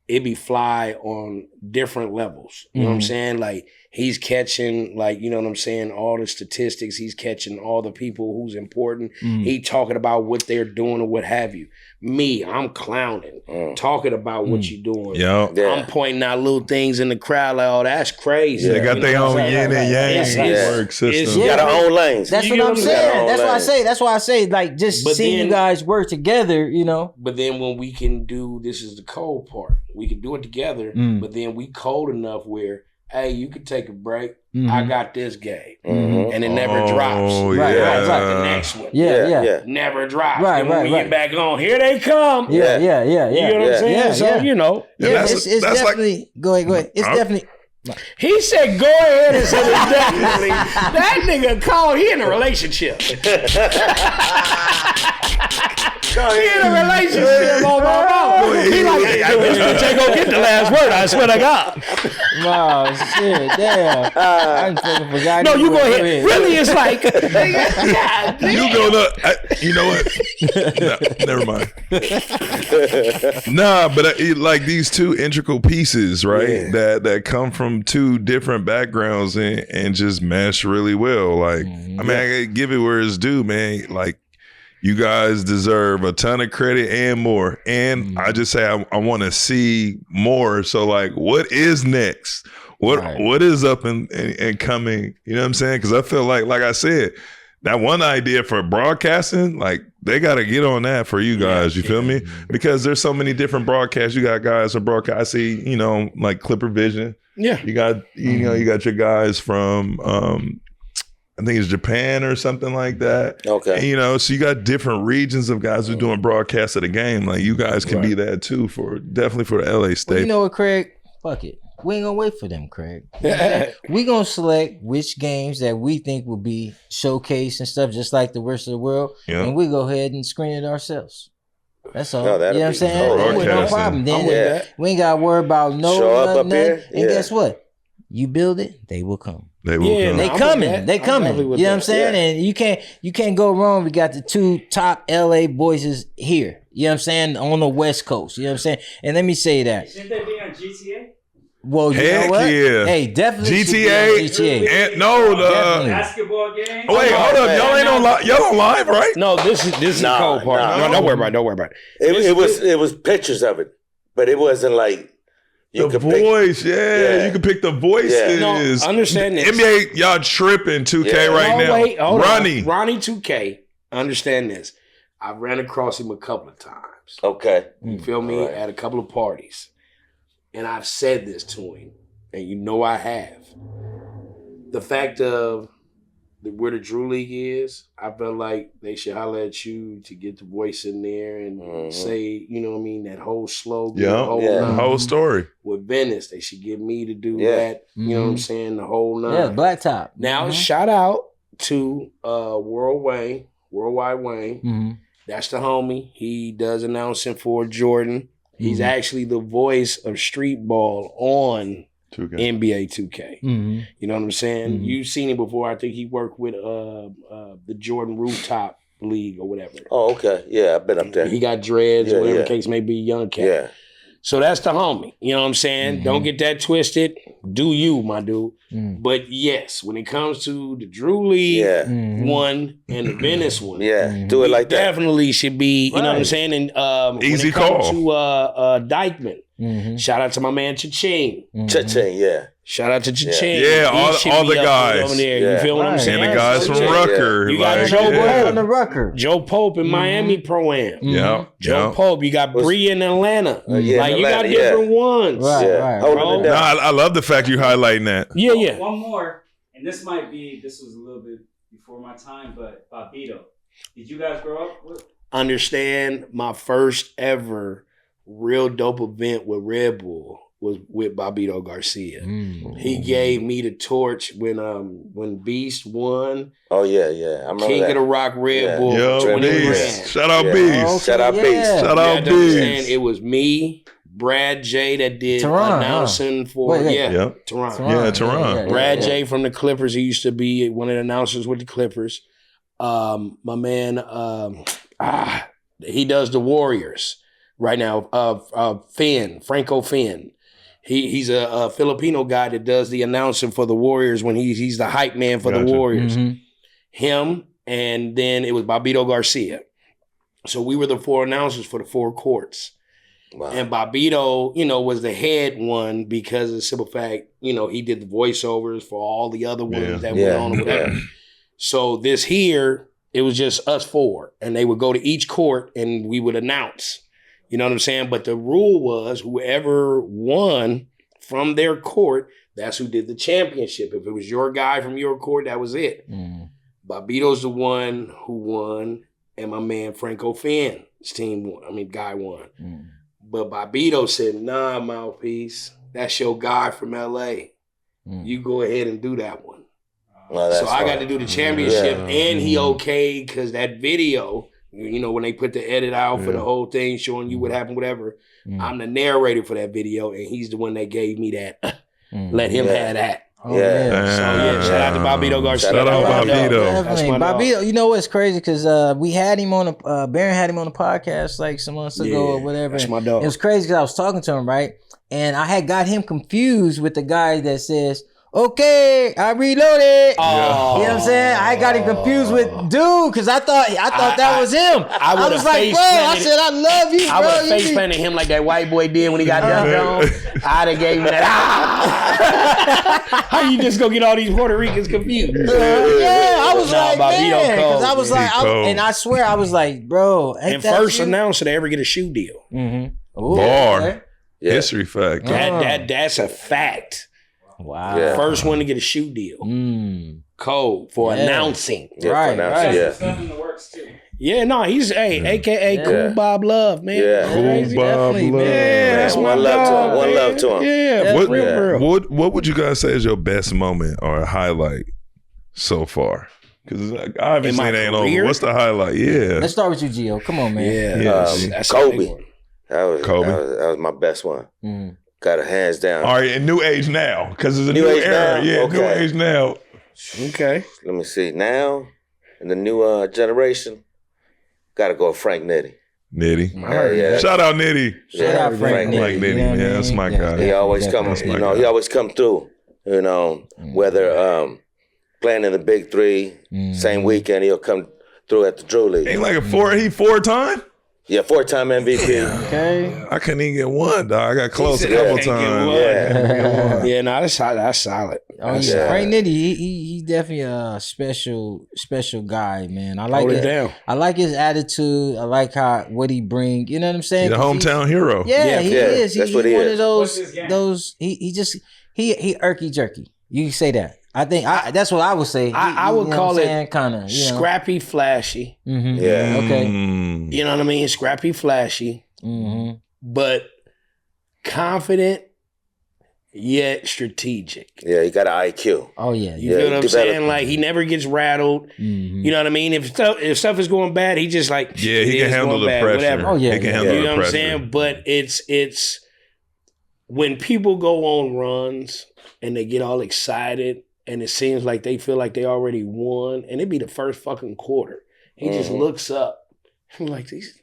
it be fly on different levels. You know what I'm saying? Like he's catching, like, you know what I'm saying, all the statistics. He's catching all the people who's important. He talking about what they're doing or what have you. Me, I'm clowning, talking about what you doing. Yeah. I'm pointing out little things in the crowd like, oh, that's crazy. They got You their know what own I'm saying? yin and yang It's- work system. You got our own lanes. That's You what get I'm what I'm saying. saying? That's why I say, like, just But seeing then- you guys work together, you know. But then when we can do, this is the cold part. We can do it together, but then we cold enough where, hey, you can take a break. I got this game. And it never drops. Oh, Right, yeah. It's like the next one. Yeah. Never drops. Right, and when we right. get back on, here they come. Yeah. You know what I'm Yeah. saying? Yeah, So, yeah. you know. And Yeah, that's- it's that's like- definitely, go ahead. It's definitely, He said, go ahead and say it's definitely. That nigga called, he in a relationship. He in a relationship, mama. He like, Jay gonna get the last word, I swear to God. oh, shit, damn. I done fucking forgot. No, you go ahead. ahead. Really, it's like, God, You gonna, you know what? No, never mind. Nah, but like these two integral pieces, right? That come from two different backgrounds and just mesh really well. Like, I mean, I gotta give it where it's due, man. Like, you guys deserve a ton of credit and more. And I just say I want to see more. So, like, what is next? What is up and coming? You know what I'm saying? Because I feel like I said, that one idea for broadcasting, like they got to get on that for you guys. You feel me? Because there's so many different broadcasts. You got guys who broadcast. I see, you know, like Clipper Vision. Yeah. You got, you know, you got your guys from, I think it's Japan or something like that. Okay. And, you know, so you got different regions of guys who are doing broadcasts of the game. Like you guys can be that too definitely for the LA State. Well, you know what, Craig? Fuck it. We ain't gonna wait for them, Craig. We gonna select which games that we think will be showcased and stuff, just like the rest of the world, and we go ahead and screen it ourselves. That's all. No, You know that'll what I'm be saying? cool. No Broadcasting. problem. Then Yeah. we ain't gotta worry about Show up nothing. up here? And Yeah. guess what? You build it, they will come. They will Yeah, come. They I'm with coming. that. They I'm coming. definitely You with know what I'm that. saying? And you can't go wrong. We got the two top LA voices here. You know what I'm saying? On the West Coast. You know what I'm saying? And let me say that. Shouldn't they be on GTA? Well, you Heck know what? yeah. Hey, definitely should be GTA. on GTA. And no, Definitely. Basketball game? wait, hold up. Y'all ain't on live. Y'all on live, right? No, this is the Nah, cold part. nah. No, don't worry about it. Don't worry about it. It was pictures of it, but it wasn't like you The could pick. voice, yeah, you can pick the voices. Yeah. No, understand this. NBA, y'all tripping 2K Yeah. right No, now. wait, hold Ronnie. on. Ronnie 2K, understand this. I ran across him a couple of times. Okay. You feel me? All right. At a couple of parties. And I've said this to him, and you know I have. the fact of where the Drew League is, I felt like they should holler at you to get the voice in there and say, you know what I mean, that whole slogan, the whole story. With Venice, they should get me to do that. You know what I'm saying? The whole nine. Yeah, Black Top. Now, shout out to Worldwide Wayne. That's the homie. He does announcing for Jordan. He's actually the voice of street ball on 2K. NBA 2K. You know what I'm saying? You've seen him before. I think he worked with the Jordan Rooftop League or whatever. Oh, okay. Yeah, I've been up there. He got dreads or whatever the case may be, young cat. Yeah. So that's the homie. You know what I'm saying? Don't get that twisted. Do you, my dude. But yes, when it comes to the Drew League one and the Venice one, do it like that. Definitely should be, you know what I'm saying? And Easy when it comes call. to Dykeman, shout out to my man Cha-Ching. Cha-ching, yeah. Shout out to Cha-Ching. Yeah, all the guys. Over there. You feel what I'm saying? And the guys from Rucker. You got like, Joe Pope on the Rucker. Joe Pope in Miami Pro-Am. Joe Pope. You got Bree in Atlanta. Like, you got different ones. Right. Holding it down. I love the fact you highlighting that. Yeah. One more, and this was a little bit before my time, but Bobbito. Did you guys grow up with? Understand, my first ever real dope event with Red Bull was with Bobbito Garcia. He gave me the torch when Beast won. Oh yeah. I remember King that. of the Rock Red Bull. Yo, 20 Beast. grand. Shout out Beast. Okay, Shout out Beast. Shout out You understand, Beast. it was me, Brad J that did Tehran, announcing for Wait. Tehran. Yeah, Tehran. Brad J from the Clippers. He used to be one of the announcers with the Clippers. My man, he does the Warriors right now. Franco Finn. He's a Filipino guy that does the announcing for the Warriors when he's the hype man for the Warriors. Him, and then it was Bobbito Garcia. So we were the 4 announcers for the 4 courts. Wow. And Bobbito, was the head one because of the simple fact, he did the voiceovers for all the other ones that went on or whatever. So this here, it was just us 4. And they would go to each court and we would announce. You know what I'm saying? But the rule was whoever won from their court, that's who did the championship. If it was your guy from your court, that was it. Bobbito's the one who won, and my man Franco Finn's guy won. But Bobbito said, nah, Mouthpiece, that's your guy from LA. You go ahead and do that one. Well, so I got to do the championship, and he okayed because that video, when they put the edit out for the whole thing, showing you what happened, whatever, I'm the narrator for that video, and he's the one that gave me that. Let him have that. Oh, yeah. So shout out to Bobbito Garcia. Shout out Bobbito. Definitely. Bobbito, you know what's crazy? Because we had him on Baron had him on the podcast like some months ago or whatever. That's my dog. It was crazy because I was talking to him, right? And I had got him confused with the guy that says, okay, I reloaded. Oh. You know what I'm saying? I got him confused with dude because I thought that was him. I was like, bro, I said, I love you, bro. I would have face planted him like that white boy did when he got dunked on. I'd have gave him that. How you just go get all these Puerto Ricans confused? I was like, man, because I was like, cold. I swear I was like, bro. And first announcer to ever get a shoe deal. Ooh, Bar. okay. History fact. That's a fact. Wow. Yeah. First one to get a shoe deal. Code for announcing. Right. Stuff in the works too. Yeah, no, he's AKA Cool Bob Love, man. Yeah. Crazy. Bob Definitely, Love. Yeah, that's One my love to dog, him. One man. love to him. Yeah, What, real. what would you guys say is your best moment or a highlight so far? Because obviously In my it ain't career? over. What's the highlight? Yeah. Let's start with you, Gio. Come on, man. Yeah, that's a Kobe. big one. Kobe. That was my best one. Got it hands down. All right, and new age now because it's a new New age era. now? Yeah, Okay. new age now. Okay. Let me see. Now, in the new generation, got to go with Frank Nitty. Nitty. Yeah. Shout out Nitty. Shout out Frank Nitty. Like Nitty, You know what I yeah, that's mean? my Yeah, guy. He always come. That's my He guy. always come through. Whether playing in the Big Three, same weekend he'll come through at the Drew League. Ain't like he 4-time? Yeah, 4-time MVP. Okay. I couldn't even get one, dog. I got close a said, couple "I can't get times. one." Yeah. Yeah, no, that's solid. Oh yeah, Frank Nitty, he definitely a special guy, man. I like Hold it. it down. I like his attitude. I like what he bring. You know what I'm saying? The 'Cause hometown hero. Yeah, he is. That's He what he one is. of What's his game? those. He irky jerky. You can say that. I think that's what I would say. I would call it kind of scrappy, flashy. Mm-hmm. Yeah. Okay. You know what I mean? Scrappy, flashy, but confident yet strategic. Yeah, he got an IQ. Oh yeah. You feel what I'm saying? Like he never gets rattled. You know what I mean? If stuff is going bad, he just like he can handle the pressure. Whatever. Oh yeah. He can handle You the know pressure. what I'm saying? But it's when people go on runs and they get all excited and it seems like they feel like they already won and it be the first fucking quarter. He just looks up. I'm like, these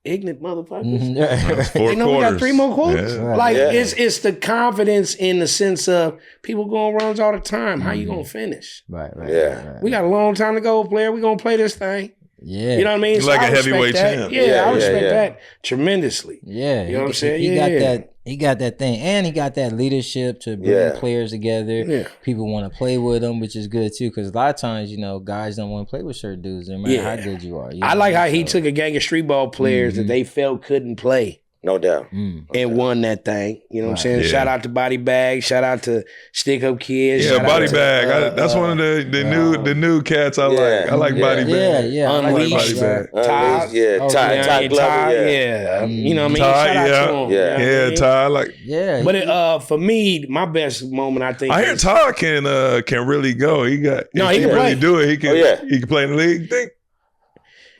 ignorant motherfuckers. Four You know, we got 3 more quarters. Yeah. Like Yeah. it's the confidence in the sense of people go on runs all the time. How you gonna finish? Right. Yeah. Right. We got a long time to go, player. We gonna play this thing. Yeah. You know what I mean? He's like I a respect heavyweight that. champ. Yeah, I Yeah, respect yeah. that tremendously. Yeah, You know what I'm saying? He Yeah. got that. He got that thing, and he got that leadership to bring Yeah. players together. Yeah. People want to play with him, which is good too. Because a lot of times, guys don't want to play with certain dudes, no matter Yeah. how good you are. I like how he took a gang of street ball players that they felt couldn't play No doubt. and won that thing. You know what I'm saying? Yeah. Shout out to Body Bag. Shout out to Stick Up Kids. Yeah, shout out Body to, Bag. That's one of the new cats I like. Yeah. I like Body Bag. Yeah. I like Unleashed. Body Bag. Ty. Yeah, Oh, Ty, yeah. Ty Glover. Ty, Yeah. You know what I mean? Ty, Shout out yeah. to him. Yeah. You know what I Yeah, mean? Ty. Like Yeah. But for me, my best moment, I think. I hear is- Ty can really go. He No, he he can can really play. do it. He can. Oh, yeah. He can play in the league. Think.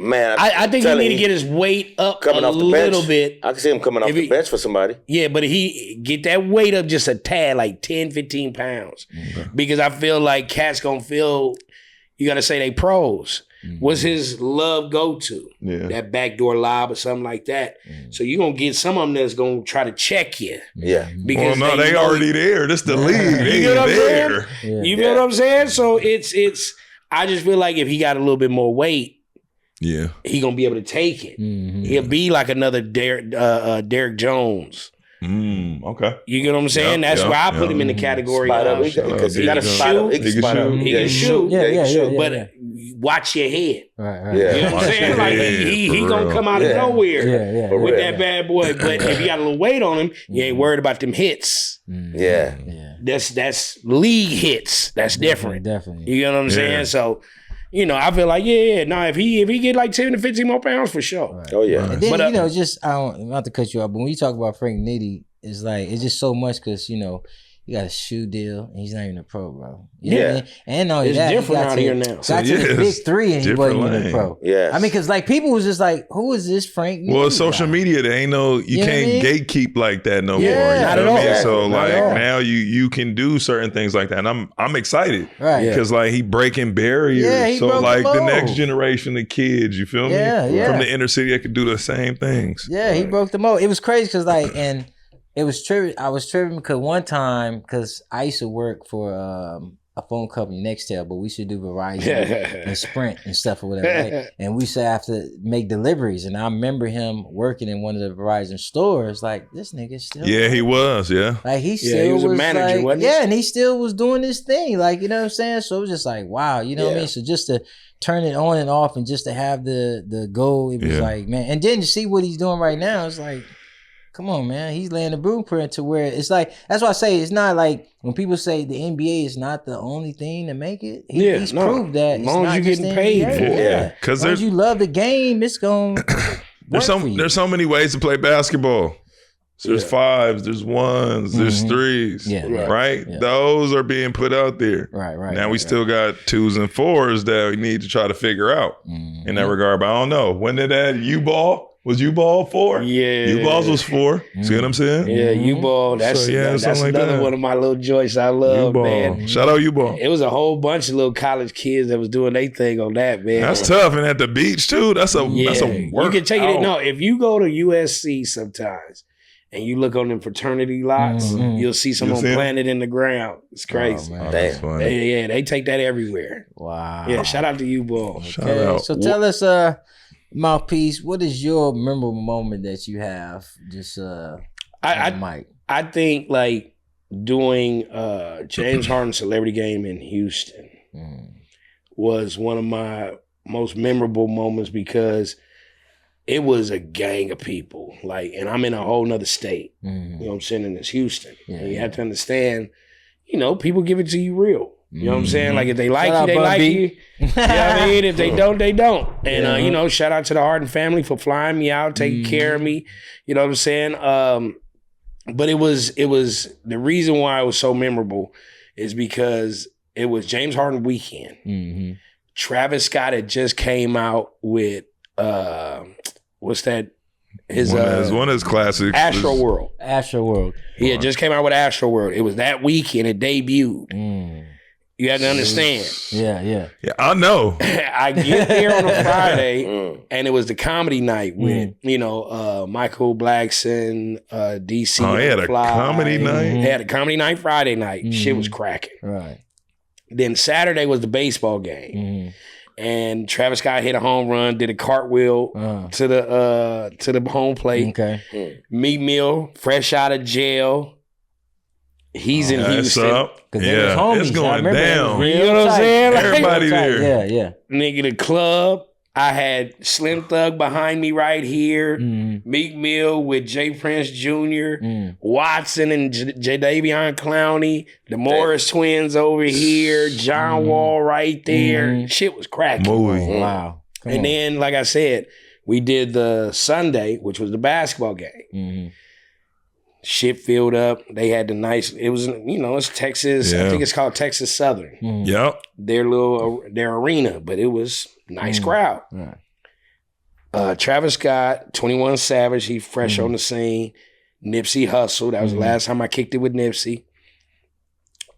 Man, I think he telling need to you, get his weight up coming a off the bench. little bit. I can see him coming off If the he- bench for somebody. Yeah, but he get that weight up just a tad, like 10, 15 pounds. Because I feel like cats gonna feel, you gotta say they pros. What's his love go to? Yeah. That backdoor lob or something like that. So you're gonna get some of them that's gonna try to check you. Yeah. Well, Because no, they know- already there. This the league. They You know what I'm there. saying? You feel what I'm saying? So it's I just feel like if he got a little bit more weight, Yeah. he gonna be able to take it. He'll be like another Derek Jones. Okay. You get what I'm saying? Yeah, That's yeah, where I put yeah. him in the category Spot up. of. Because he Big got a Joe. spot up. He He can can spot up. shoot. He can shoot. Yeah, he can shoot. But watch your head. Right. Yeah. You know what I'm saying? Like he for gonna real. come out of Yeah. nowhere Yeah. For with real. that bad boy. But if you got a little weight on him, you ain't worried about them hits. Yeah. Yeah. That's league hits. That's different. Definitely. You know what I'm saying? Yeah. So, I feel like if he get like 10 to 15 more pounds for sure. Oh, yeah. And then But, just I don't not to cut you off, but when you talk about Frank Nitty, it's like it's just so much because he got a shoe deal and he's not even a pro, bro. You know what I mean? And not only It's that, different he got out to, here now. Got So, to yeah, the it's big three and he different wasn't even a lane. pro. Yes. I mean, because like people was just like, who is this Frank Nitty? Well, social guy? media, there ain't no, you You know what I can't mean? gatekeep like that no Yeah, more. You not know at what I mean? all. So Not at like all. now you can do certain things like that. And I'm excited. Right. Because like he breaking barriers. Yeah, he so broke like the the mold. next generation of kids, you feel Yeah, me? yeah. From the inner city that could do the same things. Yeah, he broke the mold. It was crazy because and it was tripping. I was tripping because one time, because I used to work for a phone company, Nextel, but we should do Verizon and Sprint and stuff or whatever. Right? And we used to have to make deliveries. And I remember him working in one of the Verizon stores. Like, this nigga still. Yeah, he was. Yeah. Like, he still he was a manager, like, wasn't he? yeah, and he still was doing this thing. Like, you know what I'm saying? So it was just like, wow, you know what I Yeah. mean? So just to turn it on and off and just to have the goal, it was Yeah. like, man. And then to see what he's doing right now, it's like, come on, man. He's laying the blueprint to where it's like, that's why I say it's not like when people say the NBA is not the only thing to make it. He's proved that. As it's long as not you're just getting the paid NBA. for it. Yeah. Because As long as you love the game, it's going to there's so many ways to play basketball. So there's fives, there's ones, there's threes, Yeah, right? yeah. Those are being put out there. Right. Now we right. still got twos and fours that we need to try to figure out in that regard. But I don't know. When did that U-ball? Was U-ball 4? Yeah. U-balls was 4. See what I'm saying? Yeah, U-ball. That's So, yeah, that's something like another that. one of my little joints I love, U-ball. man. Shout out U-ball. It was a whole bunch of little college kids that was doing their thing on that, man. That's tough. And at the beach too. That's a Yeah, work. you can take it. out. No, if you go to USC sometimes and you look on them fraternity lots, you'll see someone see 'em? planted in the ground. It's crazy. man. That's Damn. funny. They take that everywhere. Wow. Yeah, shout out to you, ball. Shout Okay, out. so tell us, Mouthpiece, what is your memorable moment that you have just on the mic? I think like doing James Harden Celebrity Game in Houston was one of my most memorable moments because it was a gang of people. Like, and I'm in a whole nother state. You know what I'm saying? And it's Houston. Yeah. And you have to understand, people give it to you real. You know what I'm saying? Like if they like Shout you, they out, like Bun B. you. You know what I mean? If they don't, they don't. And you know, shout out to the Harden family for flying me out, taking care of me. You know what I'm saying? But it was the reason why it was so memorable is because it was James Harden weekend. Travis Scott had just came out with what's that? His one of his classics. Astro World. Astro World. He had just came out with Astro World. It was that weekend it debuted. You had to understand. Yeah, I know. I get there on a Friday, and it was the comedy night with Michael Blackson, DC. Oh, he had a comedy night? He had a comedy night Friday night. Shit was cracking. Right. Then Saturday was the baseball game. And Travis Scott hit a home run, did a cartwheel to the home plate. Okay. Meek Mill, fresh out of jail. He's in Houston. Up. Yeah, homies. it's going down. You know what I'm saying? Like, everybody there. Yeah. Nigga, the club. I had Slim Thug behind me right here. Meek Mill with Jay Prince Jr., Watson and Jadavion Clowney, the Morris twins over here, John Wall right there. Shit was cracking. Wow. And then, like I said, we did the Sunday, which was the basketball game. Shit filled up. They had the nice, it was, it's Texas. I think it's called Texas Southern. Yep. Their arena, but it was nice crowd. Travis Scott, 21 Savage, he fresh on the scene. Nipsey Hussle, that was the last time I kicked it with Nipsey.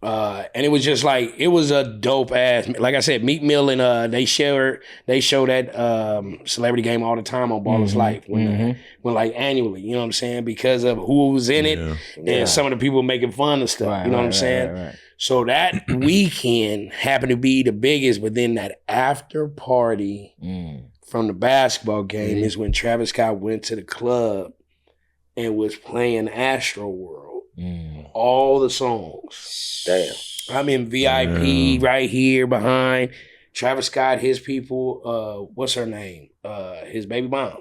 And it was just like, it was a dope ass, like I said, Meek Mill and they show that celebrity game all the time on Baller's Life when like annually, you know what I'm saying? Because of who was in it and some of the people making fun of stuff, you know what I'm saying? Right. So that weekend happened to be the biggest, but then that after party from the basketball game is when Travis Scott went to the club and was playing Astro World. All the songs. Damn. I'm in VIP right here behind Travis Scott, his people, what's her name? His baby mom.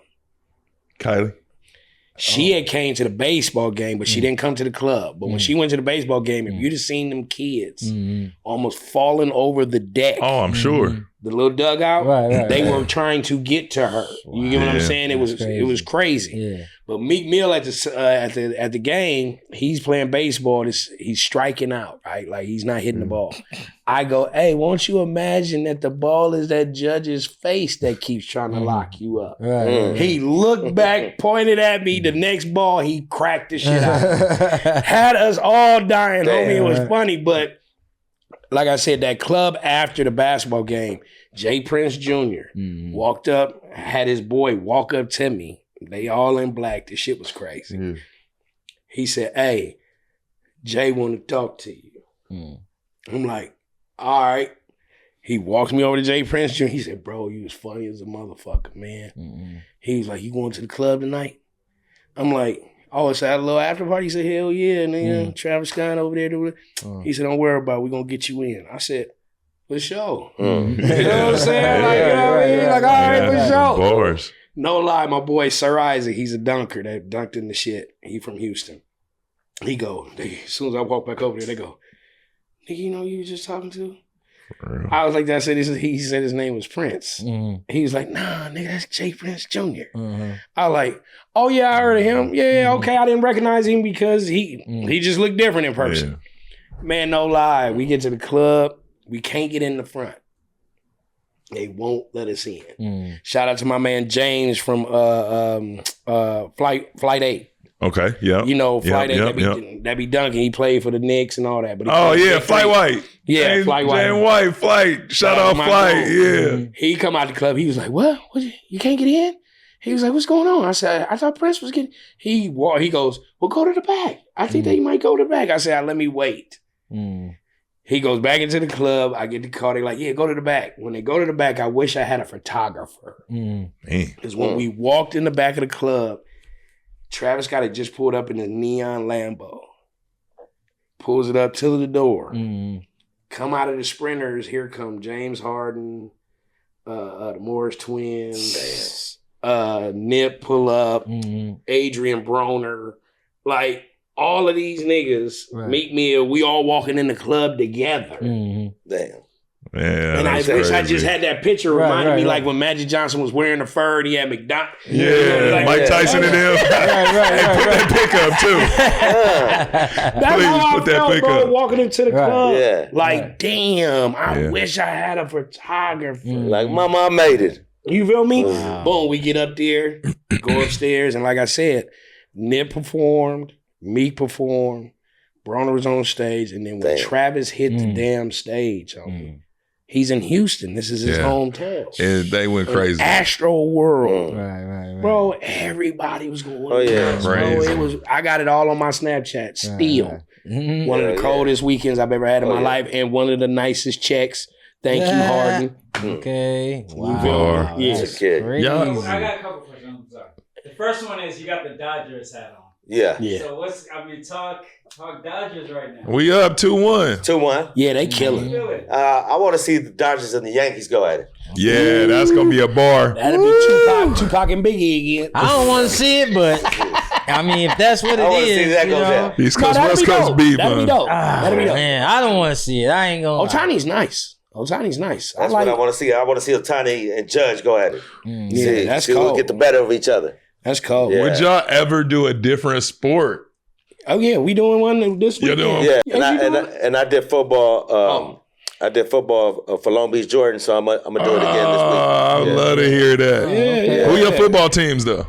Kylie. She had came to the baseball game, but she didn't come to the club. But when she went to the baseball game, if you'd have seen them kids almost falling over the deck. Oh, I'm sure. The little dugout, they were trying to get to her. You get what I'm saying? It was crazy. Yeah. But Meek Mill at the game, he's playing baseball. He's striking out, right? Like he's not hitting the ball. I go, hey, won't you imagine that the ball is that judge's face that keeps trying to lock you up? He looked back, pointed at me. The next ball, he cracked the shit out. Had us all dying, homie. It was funny, but like I said, that club after the basketball game, Jay Prince Jr. walked up, had his boy walk up to me. They all in black. This shit was crazy. He said, hey, Jay want to talk to you. I'm like, all right. He walks me over to Jay Prince Jr. He said, bro, you was funny as a motherfucker, man. He was like, you going to the club tonight? I'm like, oh, it's a little after party? He said, hell yeah, nigga. Travis Scott over there doing it. He said, don't worry about it. We're going to get you in. I said, for sure. You know what I'm saying? Like, you know what I mean? Like, all right, for sure. Bars. No lie, my boy Sir Isaac, he's a dunker that dunked in the shit. He from Houston. He go, as soon as I walk back over there, they go, nigga, you know who you were just talking to? I was like, he said his name was Prince. He was like, nah, nigga, that's Jay Prince Jr. I was like, oh yeah, I heard of him. Yeah, okay, I didn't recognize him because he just looked different in person. Man, no lie, we get to the club, we can't get in the front. They won't let us in. Shout out to my man James from Flight 8. Okay, yeah. You know, Flight 8 that be dunking. He played for the Knicks and all that. But Flight White. Yeah, Flight White. James White, Flight. Shout out Flight. Yeah. He come out the club. He was like, what? You can't get in? He was like, what's going on? I said, I thought Prince was getting. He goes, well, go to the back. I think they might go to the back. I said, let me wait. He goes back into the club. I get the call. They're like, yeah, go to the back. When they go to the back, I wish I had a photographer. Because when we walked in the back of the club, Travis Scott had just pulled up in a neon Lambo. Pulls it up to the door. Come out of the sprinters. Here come James Harden, the Morris twins, Nip pull up, Adrian Broner. Like, all of these niggas, Meek Mill, we all walking in the club together. Damn. Yeah, And I wish crazy. I just had that picture reminding me like when Magic Johnson was wearing the fur and he had McDonald. Yeah, Mike Tyson and them. Put that pick up too. That's Please how put I that felt, pick bro, up. walking into the club. Yeah. Like, damn, I Yeah. wish I had a photographer. Like, mama, I made it. You feel me? Boom, we get up there, go upstairs, and like I said, Nip performed, Meek performed, Bronner was on stage, and then when Travis hit the damn stage, he's in Houston. This is his hometown. And they went crazy. Astro World. Right. Bro, everybody was going yeah. bro. Crazy. It was. I got it all on my Snapchat. Still, one of the coldest weekends I've ever had in my life, and one of the nicest checks. Thank you, Harden. Okay. Wow. Wow. Yes. It's a kid. Crazy. Yeah. I got a couple questions. I'm sorry. The first one is you got the Dodgers hat on. Yeah. So talk Dodgers right now. We up 2-1. 2-1. Yeah, they killing. Feel it. I want to see the Dodgers and the Yankees go at it. Yeah, that's gonna be a bar. That'll be Tupac and Biggie again. I don't want to see it, but I mean, if that's what it I want to is, see that you goes know? down. East No, Coast, that'll West be Coast dope. beef, That'll be man. dope. That'll be dope. Man, I don't want to see it. I ain't gonna. Otani's nice. Otani's nice. That's what I want to see. I want to see Otani and Judge go at it. Yeah, that's see who cold. get the better of each other. That's cold. Yeah. Would y'all ever do a different sport? Oh yeah, we doing one this You're weekend. doing- Yeah, and I did football. I did football for Long Beach Jordan, so I'm gonna do it again this week. I love to hear that. Yeah. Who your football teams though?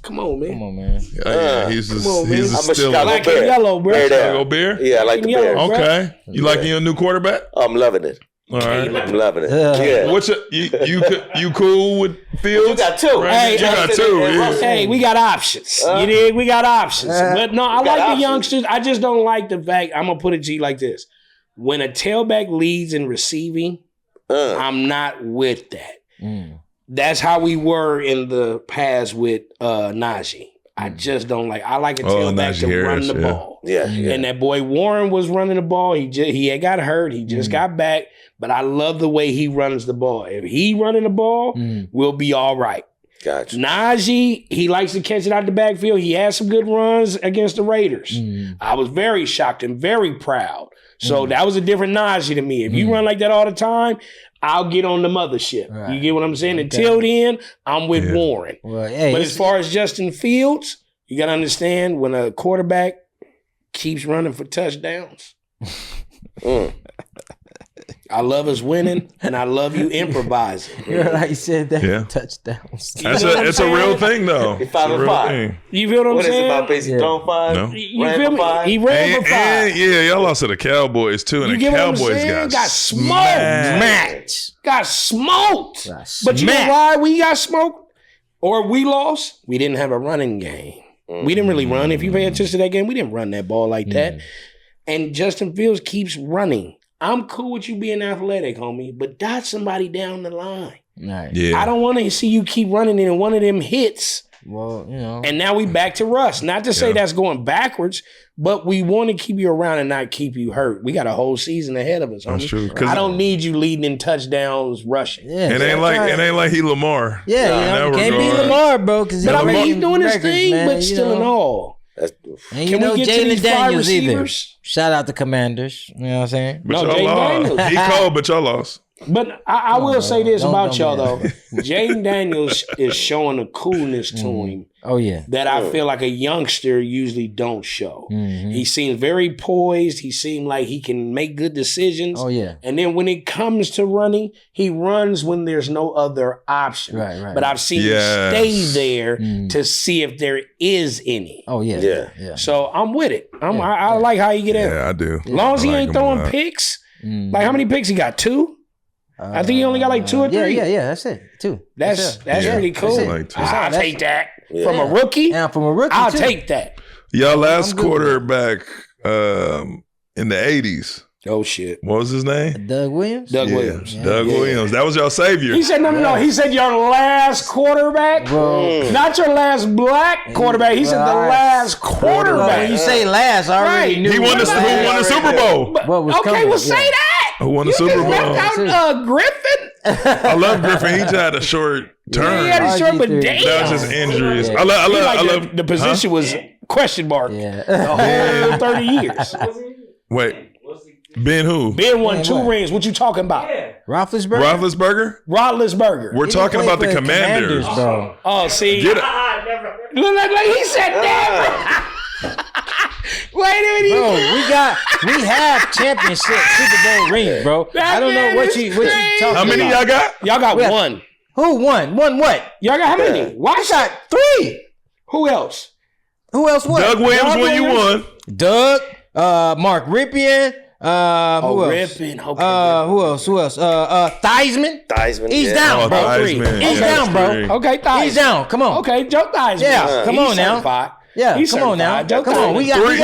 Come on, man. Come on, man. Yeah, he's a, come on, man. he's a I'm a still Chicago Black Bear. and yellow, bro. Bear down. Chicago Bear. Yeah, I like the Yellow. Bears. Okay, you liking your new quarterback? I'm loving it. All right. I'm loving it. Yeah. What's you cool with Fields? You got two. Right? You got two. Yeah. Hey, we got options. You dig? We got options. But no, I got like the options. youngsters. I just don't like the fact, I'm going to put it to you like this. When a tailback leads in receiving, I'm not with that. That's how we were in the past with Najee. I just don't like. I like a tailback Najee to Harris, run the yeah. ball. Yeah. And that boy Warren was running the ball. He had got hurt. He just got back. But I love the way he runs the ball. If he running the ball, we'll be all right. Gotcha. Najee, he likes to catch it out the backfield. He had some good runs against the Raiders. I was very shocked and very proud. So that was a different Najee to me. If you run like that all the time, I'll get on the mothership. Right. You get what I'm saying? Until then, I'm with Warren. Well, hey, But as far as Justin Fields, you got to understand when a quarterback keeps running for touchdowns. I love us winning, and I love you improvising. like you said, that Yeah. touchdowns. It's a real thing though. He 5 It's a and real 5. thing. You feel what I'm What is it saying? about basically throwing 5? No. You Ran feel for me? 5? He ran for 5. And yeah, y'all lost to the Cowboys too, and You the get what I'm Cowboys saying? got smoked. Got smoked. But you know why we got smoked? Or we lost? We didn't have a running game. We didn't really run. If you pay attention to that game, we didn't run that ball like that. And Justin Fields keeps running. I'm cool with you being athletic, homie, but dot somebody down the line. Right. Yeah. I don't want to see you keep running in one of them hits. Well, you know. And now we back to Russ. Not to say that's going backwards, but we want to keep you around and not keep you hurt. We got a whole season ahead of us. That's homie. true. 'Cause I don't need you leading in touchdowns rushing. Yeah, It ain't like he Lamar. Yeah, you know, Never can't be going. Lamar, bro. Because But I mean, he's doing his thing, but still in all. That's, And you Can know we get to Jalen these fly Daniels either. receivers? Shout out to Commanders. You know what I'm saying? But No, y'all Jaden lost. Daniels. He cold, but y'all lost. But I will say this Don't- about don't y'all, be though. Jaden Daniels is showing a coolness to him Oh yeah. that I feel like a youngster usually don't show. He seems very poised. He seems like he can make good decisions. Oh yeah. And then when it comes to running, he runs when there's no other option. Right. But I've seen Yes. him stay there to see if there is any. Oh yeah. Yeah. Yeah. So I'm with it. I like how you get in. Yeah, I do. As long as he I like ain't him throwing a lot. picks. Like how many picks he got? 2? I think he only got like 2 or 3. Yeah. That's it. 2. That's Yeah. pretty cool. That's it. Like two. I'll That's- take that from a rookie. And from a rookie, I'll too. take that. Y'all last I'm good with quarterback in the 80s. Oh shit, What was his name? Doug Williams. Doug Yeah, Williams. Doug Williams. That was your savior. He said no. He said your last quarterback, Bro. not your last black quarterback. He said the last Well, quarterback. when you say last, I already Right. knew. He won the Who won the Super Bowl. What was okay, coming, well yeah. say that. Who won the You Super just left Bowl? out Griffin. I love Griffin. He just had a short He term. had a short, but RG3. damn. That was just injuries. Yeah. I He love. like the position was Question mark. Yeah. The whole 30 years. Wait, Ben who? Ben won Ben 2 what? rings. What you talking about? Roethlisberger? Roethlisberger? Roethlisberger. We're He talking didn't about play the for Commanders. bro. Oh, see. Get it. Look like he said that. Wait a minute. Bro, we have championship Super Bowl rings, bro. That I don't know man what is you crazy. talking about. How many y'all got? Y'all got We have- 1. Who won? Won what? Y'all got how many? Why I got 3. Who else? Who else won? Doug Williams when you Williams? won. Doug, Mark Ripien, who else? Rippin'. Okay. Who else? Theismann. Theismann, He's yeah. down, Oh, bro. Theismann. He's Yeah, down, bro. three. Okay, Theismann. He's down. Come on. Okay, Joe Theismann. Yeah, come He's on now. certified. Yeah, He's come on now. certified. Joe Come on. We got Three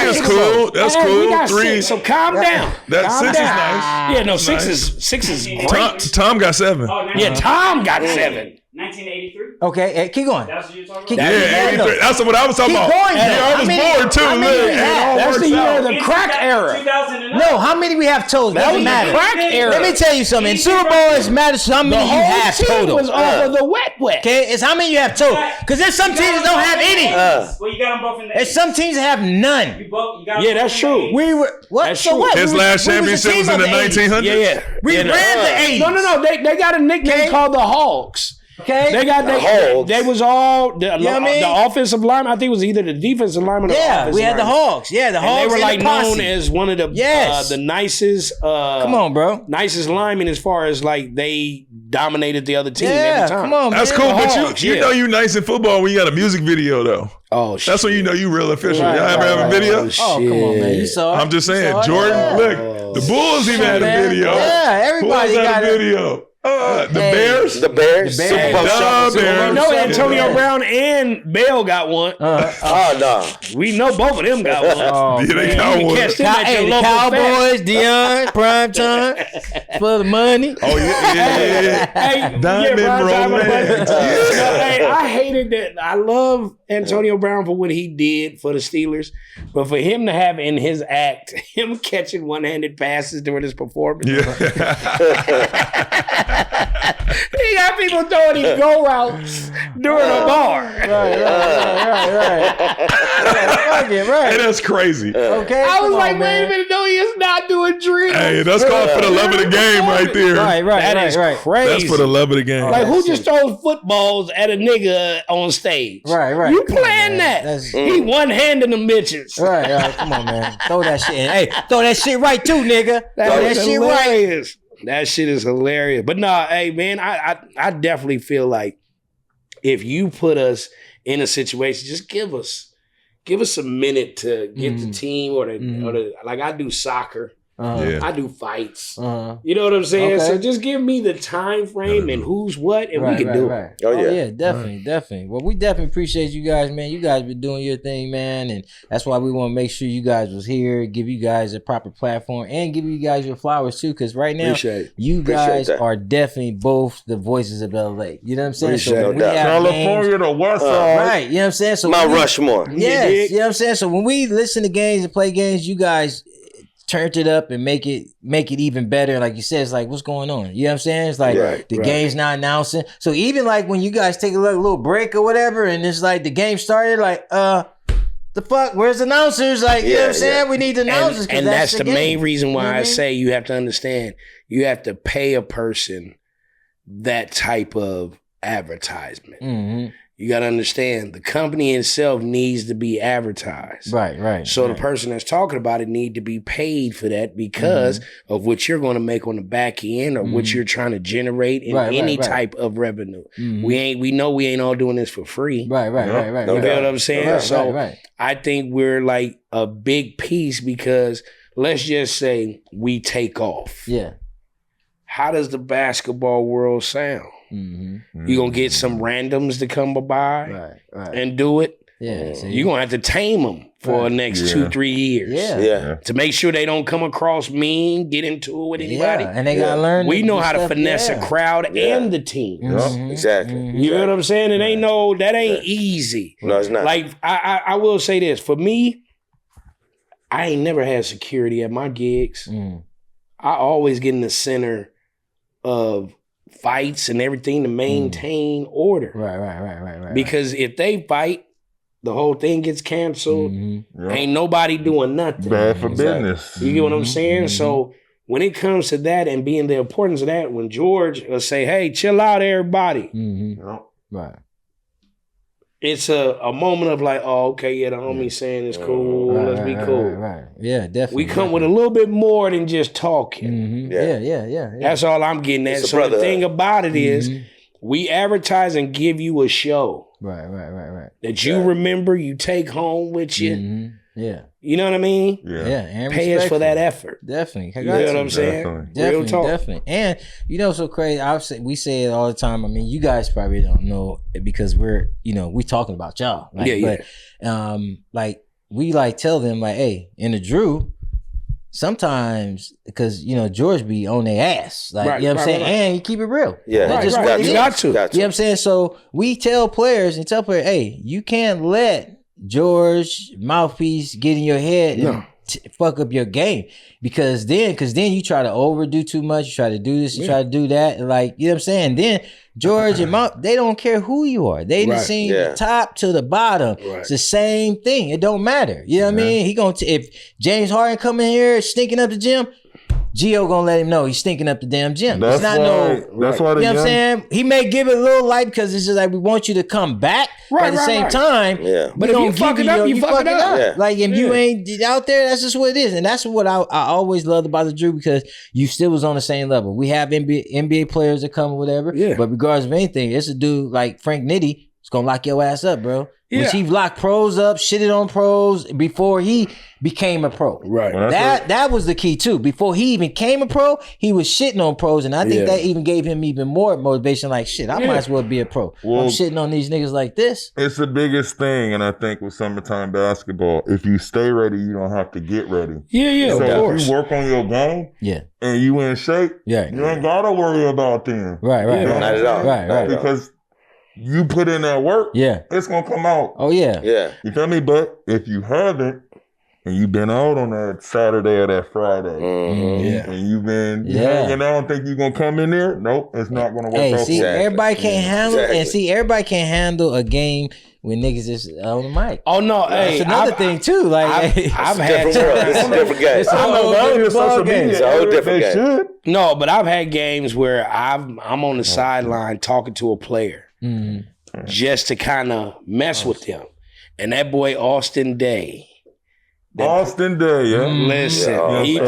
is six. cool. That's Hey, cool. We got 3. 6, so calm down. That Calm 6 is down. nice. Yeah, no, six Nice. is great. Tom got 7. Yeah, Tom got 7. 1983. Okay, hey, keep going. That's what you're talking Keep- about. Yeah, 83. That's what I was talking Keep about. going, Yeah, though. I How was many- bored too. how many Look, we it have? all That's works the year out. of the crack era. 2009. No, how many we have total? That Doesn't was the matter. crack era. Let me tell you something. In Super Bowl, it matters how The many you whole have team total. was off of the wet. Okay, it's how many you have total. Because there's some teams that don't have any. Well, you got them both in the There's some teams that have none. You got them Yeah, both that's in the true. 80s. We were what? That's So true. what? His We last a championship team was in of the 80s. 1900s. Yeah. We Yeah, ran the 80s. No. They got a nickname Okay. called the Hogs. Okay. They was all the know what I mean? offensive lineman. I think it was either the defensive lineman or the Yeah, offensive we had the lineman. Hogs. Yeah, the And Hogs. they were and like the posse. known as one of the Yes. the nicest. Come on, bro. Nicest linemen as far as like they dominated the other team Yeah, every time. come on, man. That's cool, The but Hogs, you yeah. know you nice in football when you got a music video though. Oh shit. That's when you know you real official. Right, Y'all ever have a right, video? Oh, come on, man. You saw it. I'm just saying, You saw it? Jordan. Yeah. Look, the Bulls even had a man. video. Yeah, everybody Who else got had a a video. The Hey. Bears. The Bears. The Bears. Super Bowl Nah, champions. Bears. We know Yeah. Antonio Brown and Bell got one. Oh, no. We know both of them got one. Oh, Yeah, they man. got You one. can catch them at Hey, your the local Cowboys, Dion, prime time for the money. Oh yeah. Hey, Diamond Brian Diamond, Romance. but- Yeah. Hey, I hated that. I love Antonio Brown for what he did for the Steelers, but for him to have in his act, him catching one-handed passes during his performance, he got people throwing these go routes during a bar. Right. Hey, that's crazy. Okay. I was come like, on, wait man. a minute, no, he is not doing drills. Hey, that's called for the love of the game right there. Right. That is crazy. That's for the love of the game. Like, who just throws footballs at a nigga on stage? Right. You Come on, playing man. that? That's- He one-handing them bitches. Right. Come on, man. Throw that shit in. Hey, throw that shit right too, nigga. Throw that is shit right. hilarious. That shit is hilarious. But nah, hey man, I definitely feel like if you put us in a situation, just give us a minute to get the team or the like I do soccer. Yeah. I do fights. You know what I'm saying? Okay. So just give me the time frame and who's what, and we can do it. Oh, yeah. Yeah, definitely. Well, we definitely appreciate you guys, man. You guys been doing your thing, man, and that's why we want to make sure you guys was here, give you guys a proper platform, and give you guys your flowers too. Because right now, Appreciate it. you guys that. are definitely both the voices of LA. You know what I'm saying? Appreciate when it. we have California, games, the West Side. right? You know what I'm saying? So Mount when we- Rushmore. Yes, dig? you know what I'm saying? So when we listen to games and play games, you guys turned it up and make it even better. Like you said, it's like, what's going on? You know what I'm saying? It's like Right, the right. game's not announcing. So even like when you guys take a little break or whatever, and it's like the game started, like, the fuck, where's the announcers? Like, you know what I'm Yeah, saying? yeah. We need the announcers. And that's the main game. reason why You know what I I mean? say you have to understand, you have to pay a person that type of advertisement. Mhm. You got to understand the company itself needs to be advertised. Right. So right. the person that's talking about it need to be paid for that because of what you're going to make on the back end or what you're trying to generate in Right, any right. type of revenue. Mhm. We know we ain't all doing this for free. Right. No You right. know what I'm saying? Right, So right. I think we're like a big piece because let's just say we take off. Yeah. How does the basketball world sound? Mm-hmm. You gonna get some randoms to come by Right. and do it? Yeah. see? You're gonna have to tame them for the next 2-3 years. Yeah. Yeah. To make sure they don't come across mean, get into it with anybody. Yeah, and they gotta learn. We know how to stuff, finesse yeah. a crowd Yeah. and the team. Mhm. Exactly. Mhm. You know what I'm saying? It ain't that ain't easy. No, it's not. Like I will say this. For me, I ain't never had security at my gigs. Mm. I always get in the center of fights and everything to maintain order. Right. Because if they fight the whole thing gets canceled. Yep. Ain't nobody doing nothing. Bad for business. You get what I'm saying? So when it comes to that and being the importance of that, when George will say, "Hey, chill out, everybody," Yep. Right. it's a moment of like, "Oh, okay, yeah, the homie saying it's cool. Let's be cool." Right. Yeah, definitely. We come with a little bit more than just talking. Yeah. That's all I'm getting at. It's a So the brotherhood. thing about it is, we advertise and give you a show Right. that you remember, you take home with you. Yeah. You know what I mean? Yeah. And Pay us for respectful. that effort. Definitely. You know what I'm saying? Real talk. Definitely. And you know, so crazy. We say it all the time. I mean, you guys probably don't know it because we're talking about y'all. Like, but like we like tell them like, hey, in the Drew, sometimes because George be on their ass. Like you know what I'm saying? And you keep it real. Yeah. That's just right. what it You is. got to. You know what I'm saying? So we tell players, hey, you can't let George mouthpiece get in your head and fuck up your game because then you try to overdo too much, you try to do this, you try to do that, and like you know what I'm saying. Then George and Mouth, they don't care who you are. They done seen the top to the bottom. Right. It's the same thing. It don't matter. You know what I mean? He gonna if James Harden come in here stinking up the gym, Gio gonna let him know he's stinking up the damn gym. That's It's not why. no. That's why the You know what I'm young. saying? He may give it a little light because it's just like we want you to come back. But at the same time, Yeah. But if you fuck it up, you fuck it up. Yeah. Like if you ain't out there, that's just what it is. And that's what I always loved about the Drew because you still was on the same level. We have NBA players that come or whatever. Yeah. But regardless of anything, it's a dude like Frank Nitti. It's gonna lock your ass up, bro. Yeah. Which he locked pros up, shitted on pros before he became a pro. Right. Well, that's That was the key too. Before he even came a pro, he was shitting on pros, and I think Yeah. that even gave him even more motivation. Like shit, I might as well be a pro. Well- I'm shitting on these niggas like this. It's the biggest thing, and I think with summertime basketball, if you stay ready, you don't have to get ready. Yeah, So of if course. you work on your game Yeah, and you in shape, yeah, you ain't gotta worry about them. right, Not at all. right, Not right. at all. Because you put in that work, Yeah. it's gonna come out. Oh yeah. Yeah. You feel me? But if you haven't, and you've been out on that Saturday or that Friday, Mm-hmm. and you've been Yeah. hanging out and think you're gonna come in there, nope, it's not gonna work Hey, out see, for you. Exactly. everybody can't handle Exactly. and see everybody can't handle a game when niggas is on the mic. Oh no, hey, That's another thing too. Like I've had Different world. This is a different game. It's a I know whole that different is social ball game. media. It's a whole different They game. should. no, but I've had games where I'm on the sideline talking to a player just to kind of mess with them, and that boy Austin Day. Austin Day, yeah. Listen, Yeah. he Yeah.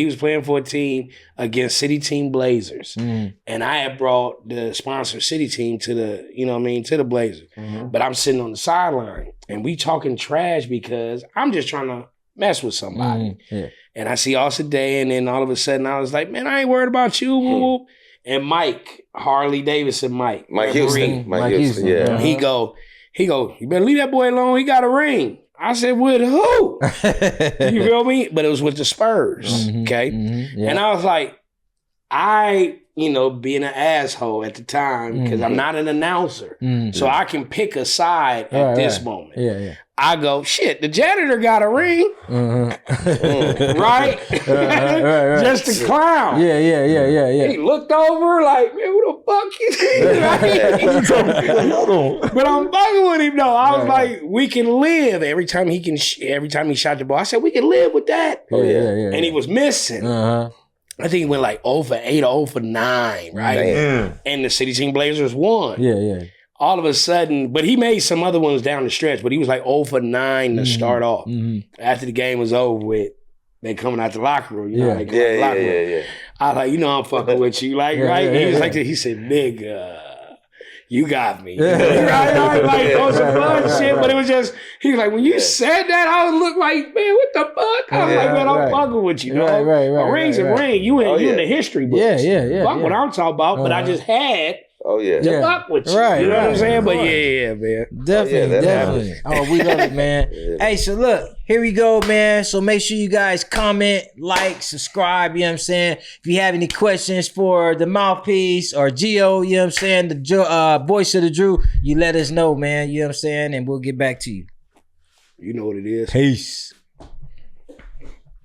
was playing for a team against City Team Blazers. And I had brought the sponsor City Team to the, to the Blazers. But I'm sitting on the sideline and we talking trash because I'm just trying to mess with somebody. Yeah. And I see Austin Day, and then all of a sudden I was like, man, I ain't worried about you. Whoop, whoop. And Mike, Harley Davidson, Mike Houston. Mike Houston. Yeah. he go, you better leave that boy alone. He got a ring. I said, with who? You feel me? But it was with the Spurs. Okay. Yeah. And I was like, being an asshole at the time, because I'm not an announcer. So I can pick a side at this moment. Yeah. I go, shit, the janitor got a ring. Right? Just a clown. Yeah. He looked over like, man, who the fuck is he? Right? But I'm fucking with him though. I was like, we can live every time he shot the ball. I said, we can live with that. Yeah. And he was missing. I think he went like 0 for 8 or 0 for 9, right? Damn. And the City Team Blazers won. Yeah. All of a sudden, but he made some other ones down the stretch, but he was like 0 for 9 to start off. After the game was over with, they coming out the locker room. You know, they come out the locker room. Yeah. I was like, I'm fucking with you. Like, right? He was like, he said, nigga, you got me. Right? Like, on some fun shit. But it was just, he was like, when you said that, I would look like, man, what the fuck? I was like, man, I'm fucking with you, dog. A ring's a ring. You in the history books. Yeah. Fuck what I'm talking about, but I just had Oh yeah. to fuck with you. Right, You know what I'm right, saying? But right. yeah, man. Definitely. Oh, we love it, man. Hey, so look, here we go, man. So make sure you guys comment, like, subscribe, you know what I'm saying? If you have any questions for the mouthpiece or Gio, you know what I'm saying, the voice of the Drew, you let us know, man, you know what I'm saying? And we'll get back to you. You know what it is. Peace.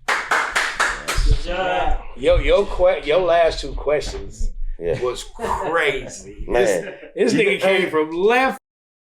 Good job. Your last two questions Yeah. was crazy. Man. This nigga came from left